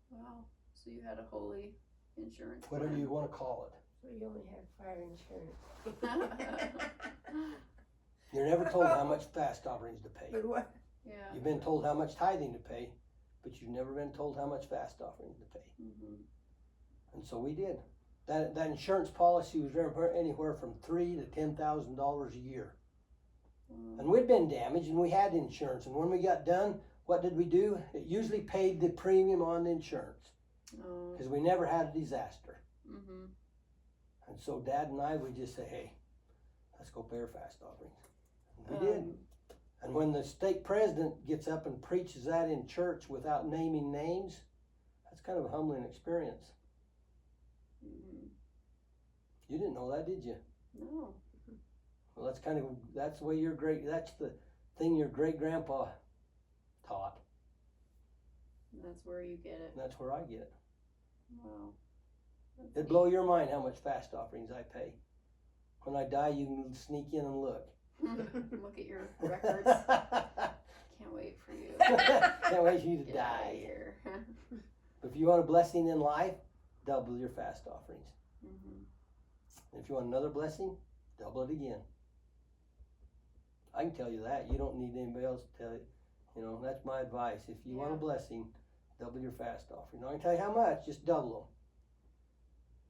Wow. So you had a holy insurance Whatever plan. you want to call it. So you only have fire insurance. You're never told how much fast offerings to pay. But what? Yeah. You've been told how much tithing to pay, but you've never been told how much fast offerings to pay. Mm-hmm. And so we did. That insurance policy was anywhere from $3,000 to $10,000 a year. And we'd been damaged, and we had insurance. And when we got done, what did we do? It usually paid the premium on the insurance Oh. because we never had a disaster. Mm-hmm. And so Dad and I would just say, "Hey, let's go pay our fast offerings." And we did. And when the stake president gets up and preaches that in church without naming names, that's kind of a humbling experience. Mm-hmm. You didn't know that, did you? No. Well, that's the way that's the thing your great grandpa taught. That's where you get it. And that's where I get it. Wow. That's It'd blow your mind how much fast offerings I pay. When I die, you can sneak in and look. neat. Look at your records. Can't wait for you. Can't wait for you to Get out of die. here. If you want a blessing in life, double your fast offerings. Mm-hmm. If you want another blessing, double it again. I can tell you that. You don't need anybody else to tell you. You know, that's my advice. If you want a Yeah. blessing, double your fast offering. I can tell you how much, just double them.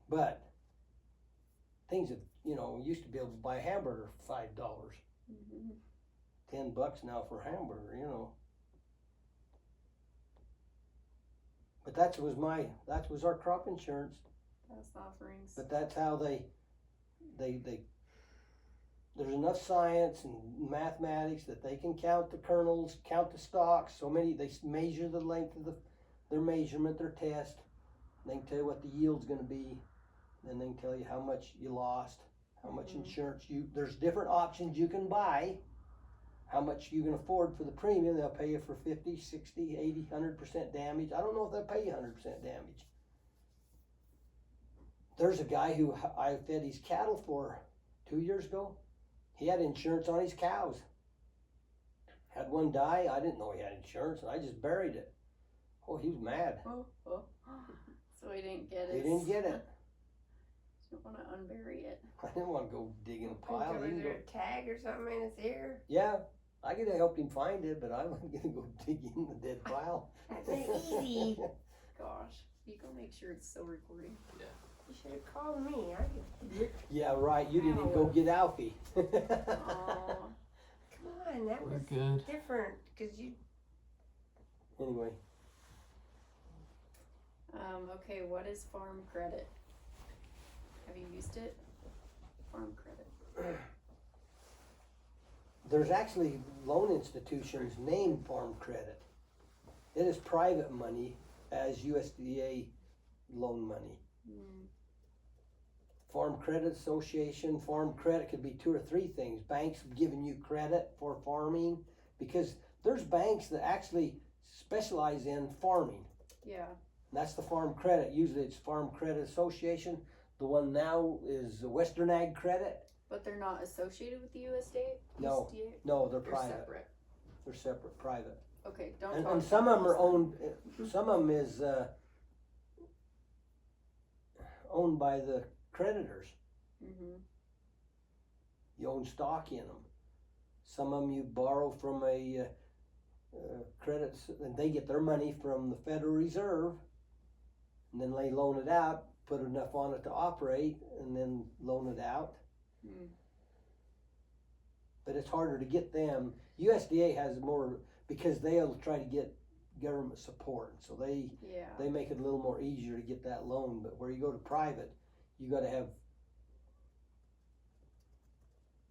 But things that, you know, we used to be able to buy a hamburger for $5. Mm-hmm. $10 now for a hamburger, you know. But that was our crop insurance. Fast offerings. But that's how they there's enough science and mathematics that they can count the kernels, count the stalks. So many, they measure the length of their measurement, their test. They can tell you what the yield's going to be. Then they can tell you how much you lost, how much insurance there's different options you can buy, how much you can afford for the premium. They'll pay you for 50, 60, 80, 100% damage. I don't know if they'll pay you 100% damage. There's a guy who I fed his cattle for 2 years ago. He had insurance on his cows. Had one die. I didn't know he had insurance, and I just buried it. Oh, he was mad. Oh. So he didn't get it. He didn't get it. You don't want to unbury it. I didn't want to go dig in a pile. Was He can there go, a tag or something in his ear? yeah, I could have helped him find it, but I wasn't going to go dig in the dead pile. That's easy. Gosh. You go make sure it's still recording. You should have called me. I could. Yeah, right. You didn't go get Alfie. Oh. Come on, that We're was good. different because you. Anyway, Okay, what is farm credit? Have you used it? Farm credit. there's actually loan institutions named Farm Credit. It is private money as USDA loan money. Mm. Farm Credit Association, Farm Credit could be 2 or 3 things. Banks giving you credit for farming, because there's banks that actually specialize in farming. Yeah. That's the Farm Credit. Usually it's Farm Credit Association. The one now is Western Ag Credit. But they're not associated with the USDA? No. USDA? No, they're They're private. separate. They're separate, private. Okay, don't And, talk and some about of them are those owned, some of them is owned by the creditors. then. Mhm. You own stock in them. Some of them you borrow from a credit, and they get their money from the Federal Reserve, and then they loan it out, put enough on it to operate, and then loan it out. Mm. But it's harder to get them. USDA has more, because they'll try to get government support, so they Yeah. make it a little more easier to get that loan. But where you go to private, you got to have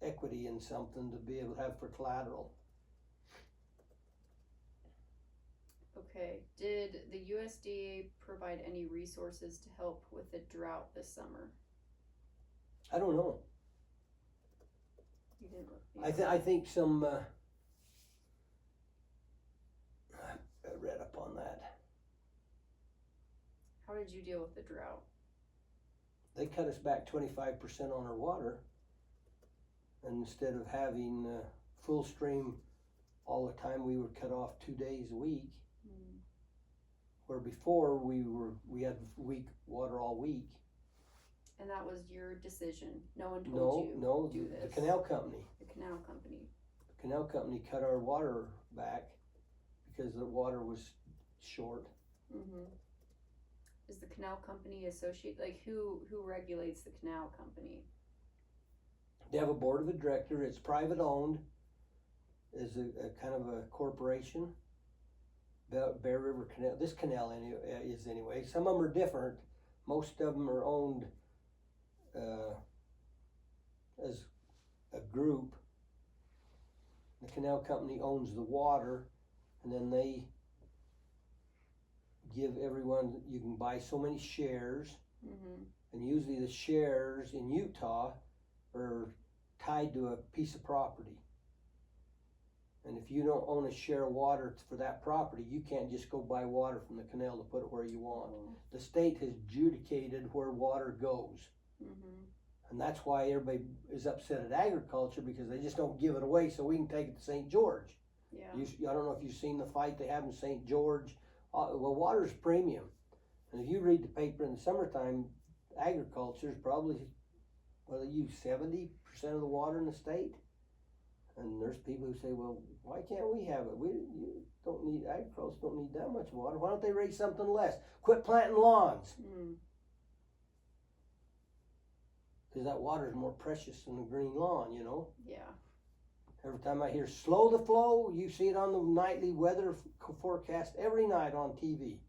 equity in something to be able to have for collateral. Okay, did the USDA provide any resources to help with the drought this summer? I don't know. You didn't. I think some. I read up on that. How did you deal with the drought? They cut us back 25% on our water, and instead of having full stream all the time, we were cut off 2 days a week. Where before we had weak water all week. And that was your decision. No one told you No, to do this. the canal company. The canal company. The canal company cut our water back because the water was short. Mm-hmm. Is the canal company associate, like who regulates the canal company? They have a board of directors. It's private owned. Is a kind of a corporation. Bear River Canal. This canal is anyway. Some of them are different. Most of them are owned as a group. The canal company owns the water, and then they give everyone, you can buy so many shares, and usually the shares in Utah are tied to a piece of property. And if you don't own a share of water for that property, you can't just go buy water from the canal to put it where you want. The state has adjudicated where water goes. And that's why everybody is upset at agriculture, because they just don't give it away so we can take it to St. George. Yeah. I don't know if you've seen the fight they have in St. George. Well, water's premium. And if you read the paper in the summertime, agriculture is probably, they use 70% of the water in the state. And there's people who say, well, why can't we have it? You don't need, agriculture don't need that much water. Why don't they raise something less? Quit planting lawns. Because that water is more precious than the green lawn, you know? Yeah. Every time I hear slow the flow, you see it on the nightly weather forecast every night on TV.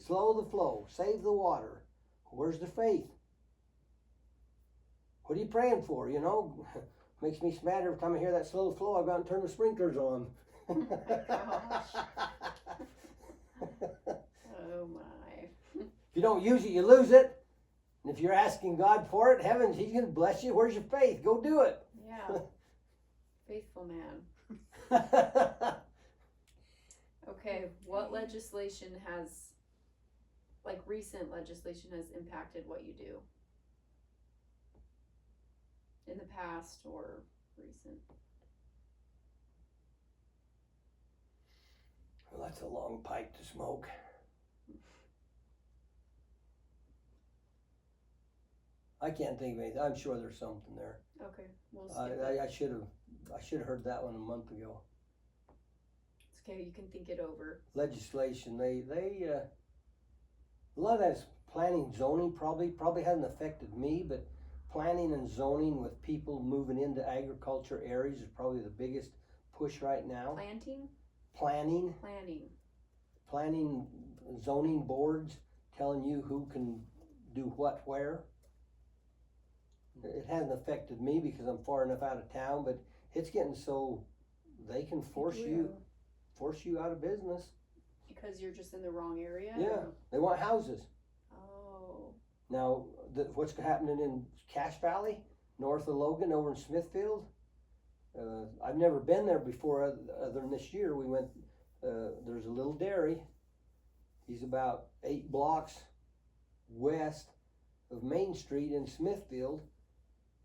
Slow the flow, save the water. Where's the faith? What are you praying for, you know? Makes me mad every time I hear that slow flow. I've got to turn the sprinklers on. Oh my. If you don't use it, you lose it. And if you're asking God for it, heavens, He's going to bless you. Where's your faith? Go do it. Yeah. Faithful man. Okay, what legislation has, like recent legislation, has impacted what you do? In the past or recent? Well, that's a long pipe to smoke. I can't think of anything. I'm sure there's something there. Okay, we'll skip it. I should have heard that one a month ago. It's okay, you can think it over. Legislation, they a lot of that's planning, zoning probably hasn't affected me, but planning and zoning with people moving into agriculture areas is probably the biggest push right now. Planning, zoning boards telling you who can do what where. It hasn't affected me because I'm far enough out of town, but it's getting so they can force you out of business. Because you're just in the wrong area? Yeah, they want houses. Oh. Now, what's happening in Cache Valley, north of Logan, over in Smithfield? I've never been there before, other than this year. We went. There's a little dairy. He's about 8 blocks west of Main Street in Smithfield,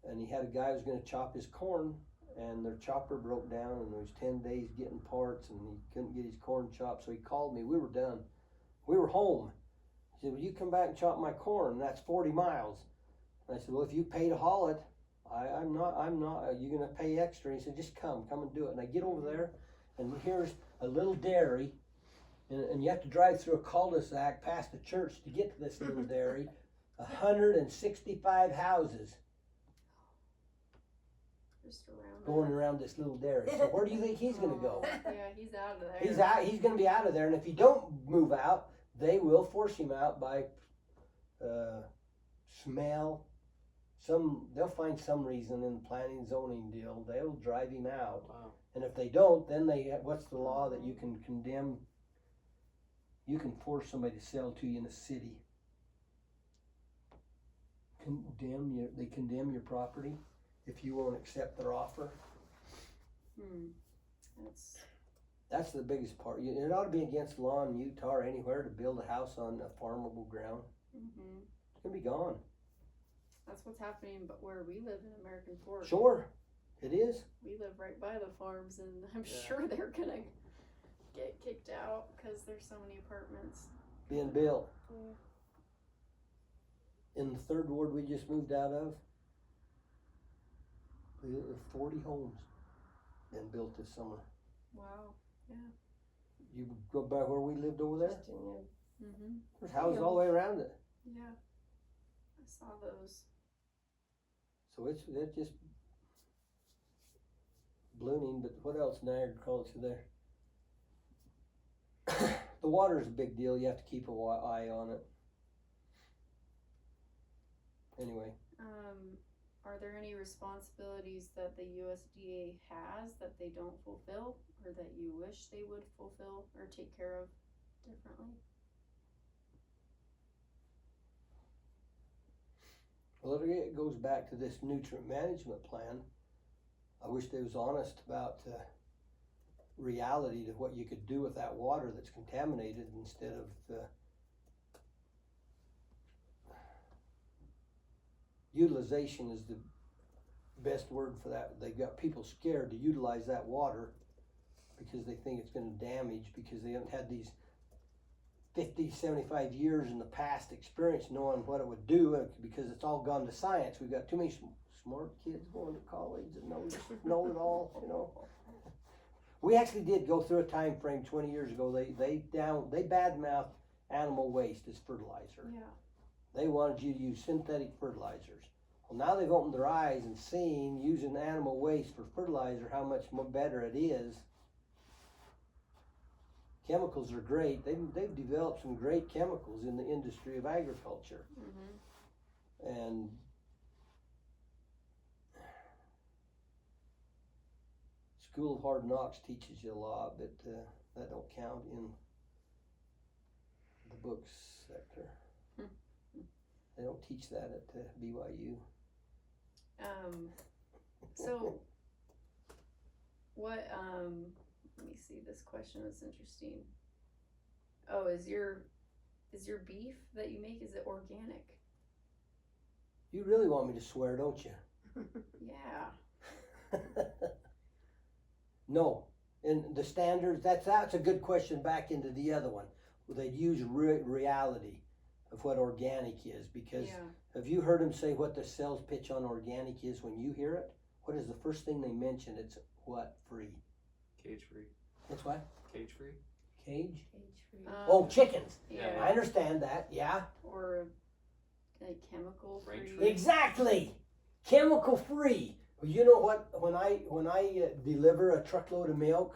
and he had a guy who was going to chop his corn, and their chopper broke down, and there was 10 days getting parts, and he couldn't get his corn chopped, so he called me. We were done. We were home. He said, will you come back and chop my corn? That's 40 miles. And I said, well, if you pay to haul it, I'm not, you're going to pay extra. And he said, just come and do it. And I get over there, and here's a little dairy, and you have to drive through a cul-de-sac past the church to get to this little dairy. 165 houses Just around going around this little dairy. So where do you think he's going to go? Yeah, he's out of there. He's going to be out of there, and if you don't move out, they will force him out by smell, they'll find some reason in the planning and zoning deal, they'll drive him out. Wow. And if they don't, then what's the law that you can condemn, you can force somebody to sell to you in a city. They condemn your property if you won't accept their offer. That's the biggest part. It ought to be against the law in Utah or anywhere to build a house on a farmable ground. It's gonna be gone. That's what's happening, but where we live in American Fork. Sure, it is. We live right by the farms, and I'm Yeah. sure they're gonna get kicked out because there's so many apartments. Being built. Yeah. In the third ward we just moved out of, 40 homes been built this summer. Wow. You go by where we lived over there? Just in there. There's houses all the way around it. Yeah. I saw those. So it's just blooming, but what else in agriculture there? The water is a big deal. You have to keep an eye on it. Anyway. Are there any responsibilities that the USDA has that they don't fulfill, or that you wish they would fulfill or take care of differently? Well, it goes back to this nutrient management plan. I wish they was honest about reality to what you could do with that water that's contaminated instead of utilization is the best word for that. They've got people scared to utilize that water because they think it's going to damage, because they haven't had these 50, 75 years in the past experience knowing what it would do, because it's all gone to science. We've got too many smart kids going to college that know it all, you know. We actually did go through a time frame 20 years ago. They badmouthed animal waste as fertilizer. Yeah. They wanted you to use synthetic fertilizers. Well, now they've opened their eyes and seen using animal waste for fertilizer how much more better it is. Chemicals are great. They've developed some great chemicals in the industry of agriculture. And School of Hard Knocks teaches you a lot, but that don't count in the books sector. They don't teach that at BYU. So what, let me see, this question is interesting. Oh, is your beef that you make, is it organic? You really want me to swear, don't you? Yeah. No. And the standards, that's a good question back into the other one. They'd use reality of what organic is, because have you heard them say what the sales pitch on organic is when you hear it? What is the first thing they mention? It's what? Free. Cage free. It's what? Cage free. Cage? Cage-free. Oh, chickens. Yeah. I understand that, yeah. Or like chemical free. Range free. Exactly. Chemical free. You know what? When I deliver a truckload of milk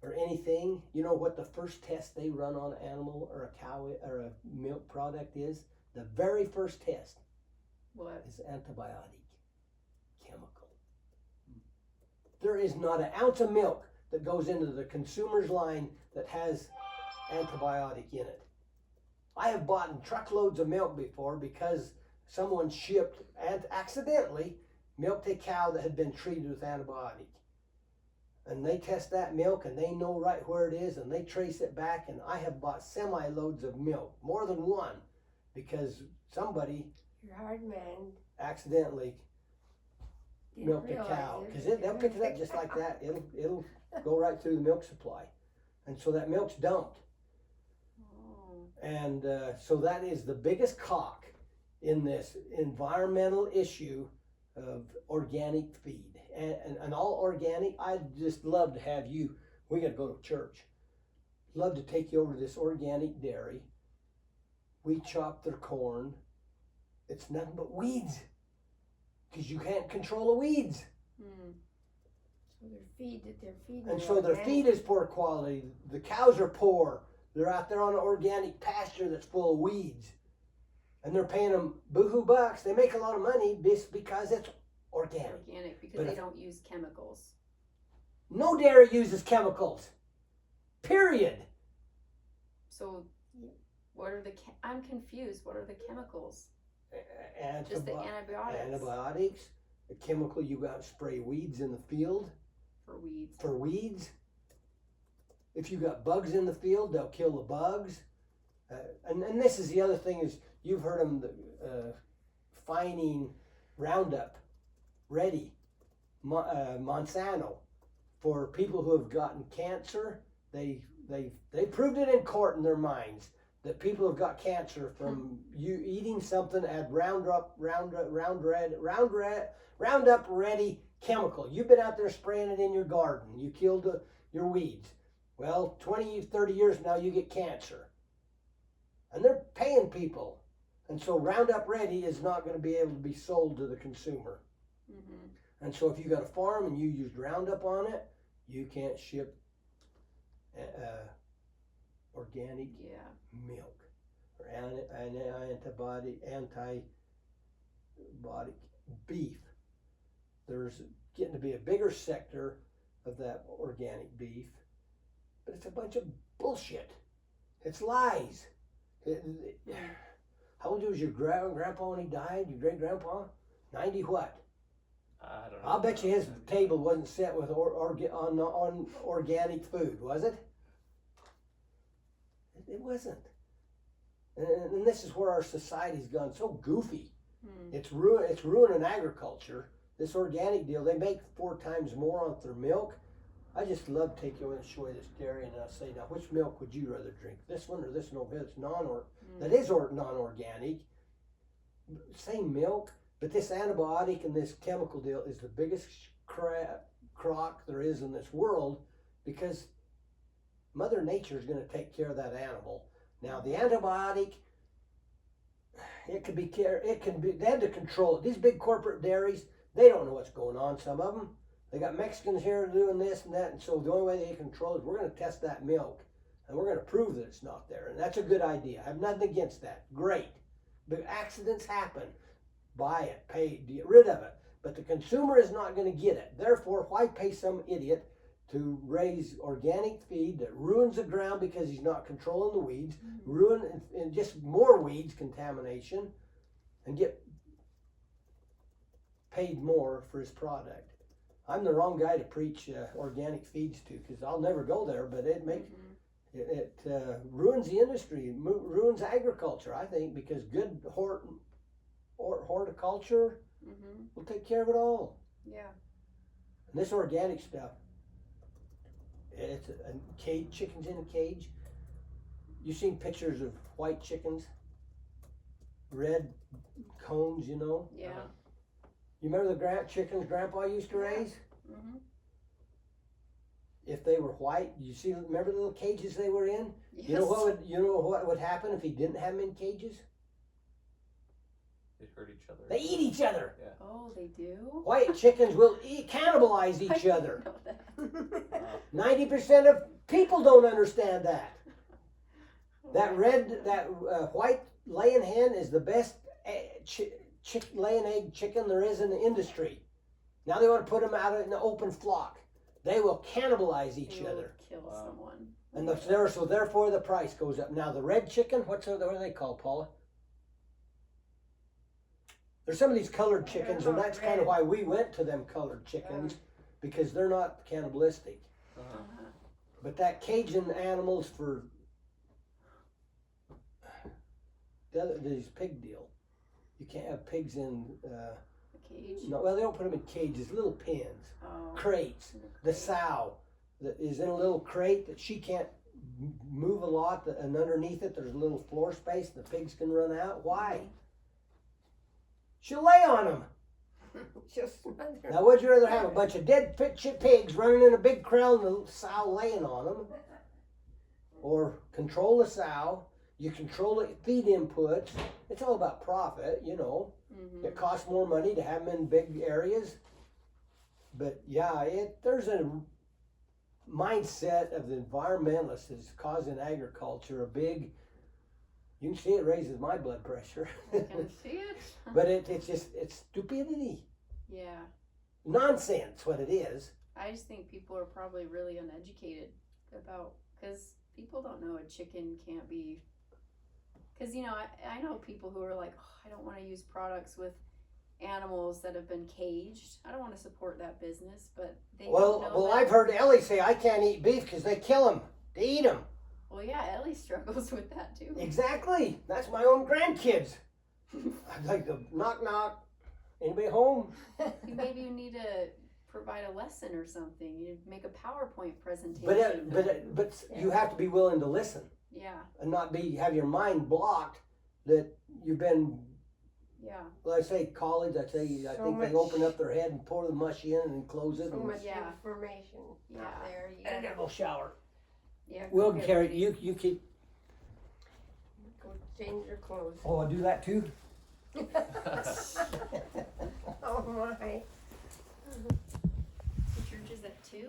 or anything, you know what the first test they run on an animal or a cow or a milk product is? The very first test. What? Is antibiotic chemical. There is not an ounce of milk that goes into the consumer's line that has antibiotic in it. I have bought truckloads of milk before because someone shipped accidentally milk to a cow that had been treated with antibiotic. And they test that milk and they know right where it is and they trace it back, and I have bought semi-loads of milk, more than one, because somebody You're a hard man. accidentally Didn't milked a realize cow, it. because they'll pick it up just like that. It'll go right through the milk supply, and so that milk's dumped. Oh. And so that is the biggest cock in this environmental issue of organic feed. And all organic, I'd just love to have you, we gotta go to church. Love to take you over to this organic dairy. We chop their corn. It's nothing but weeds, because you can't control the weeds. So their feed that they're feeding. And the so their organic- feed is poor quality. The cows are poor. They're out there on an organic pasture that's full of weeds. and they're paying them boohoo bucks. They make a lot of money just because it's organic. Organic, because But they if- don't use chemicals. No dairy uses chemicals. Period. So, what are the? I'm confused. What are the chemicals? And Just the antibiotics antibiotics, the chemical you got to spray weeds in the field for weeds. for weeds. If you got bugs in the field, they'll kill the bugs. And this is the other thing is you've heard them fining Roundup Ready, Monsanto, for people who have gotten cancer. They proved it in court in their minds that people have got cancer from you eating something that had Roundup Ready chemical. You've been out there spraying it in your garden. You killed your weeds. Well, 20, 30 years now, you get cancer. And they're paying people. And so Roundup Ready is not going to be able to be sold to the consumer. Mm-hmm. And so if you got a farm and you used Roundup on it, you can't ship organic milk or antibiotic beef. There's getting to be a bigger sector of that organic beef, but it's a bunch of bullshit. It's lies. How old was your grandpa when he died? Your great grandpa? 90 what? I don't know. I'll bet you his table wasn't set with on organic food, was it? It wasn't. And this is where our society's gone so goofy. It's ruining agriculture. This organic deal, they make 4 times more on their milk. I just love to take you and show you this dairy, and I'll say, now, which milk would you rather drink? This one or this one over here? It's that is non-organic. Same milk, but this antibiotic and this chemical deal is the biggest crock there is in this world, because Mother Nature is going to take care of that animal. Now, the antibiotic, they had to control it. These big corporate dairies, they don't know what's going on, some of them. They got Mexicans here doing this and that, and so the only way they control it is we're going to test that milk, and we're going to prove that it's not there, and that's a good idea. I have nothing against that. Great. But accidents happen. Buy it, pay, get rid of it. But the consumer is not going to get it. Therefore, why pay some idiot to raise organic feed that ruins the ground because he's not controlling the weeds, ruin and just more weeds, contamination, and get paid more for his product? I'm the wrong guy to preach organic feeds to, because I'll never go there, but it ruins the industry, ruins agriculture, I think, because good horticulture will take care of it all. Yeah. And this organic stuff, it's a cage, chickens in a cage. You've seen pictures of white chickens, red cones, you know? Yeah. You remember the chickens Grandpa used to raise? Mm-hmm. If they were white, remember the little cages they were in? Yes. You know what would happen if he didn't have them in cages? They hurt each other. They eat each other. Yeah. Oh, they do? White chickens will cannibalize I each didn't other. know that. 90% of people don't understand that. That white laying hen is the best laying egg chicken there is in the industry. Now they want to put them out in the open flock. They will cannibalize each They will other. kill someone. And so therefore the price goes up. Now the red chicken, what are they called, Paula? There's some of these colored chickens, and that's kind of why we went to them colored chickens, because they're not cannibalistic. But that Cajun animals for these pig deal. You can't have pigs in A cage? no, well, they don't put them in cages, little pens, Oh. crates. The sow that is in a little crate that she can't move a lot, and underneath it there's a little floor space the pigs can run out. Why? She'll lay on them. Just wonder. Now, would you rather have a bunch of dead pigs running in a big crowd and the sow laying on them, or control the sow? You control the feed inputs. It's all about profit, you know. Mm-hmm. It costs more money to have them in big areas. But yeah, there's a mindset of the environmentalists is causing agriculture a big You can see it raises my blood pressure. I can see it. But it's just, it's stupidity. Yeah. Nonsense, what it is. I just think people are probably really uneducated about, because people don't know a chicken can't be, because, you know, I know people who are like, oh, I don't want to use products with animals that have been caged. I don't want to support that business, but they don't know Well, that. I've heard Ellie say, I can't eat beef because they kill them. They eat them. Well, yeah, Ellie struggles with that too. Exactly. That's my own grandkids. I'd like to knock, knock. Anybody home? Maybe you need to provide a lesson or something. You make a PowerPoint presentation. But you have to be willing to listen Yeah, and not have your mind blocked that you've been, yeah. well, I say college, I think much- they open up their head and pour the mush in and then close it. So and much Yeah. information Yeah. out there. You I gotta gotta go shower. Yeah. We'll go carry, you keep, go change your clothes. oh, I'll do that too? Oh my.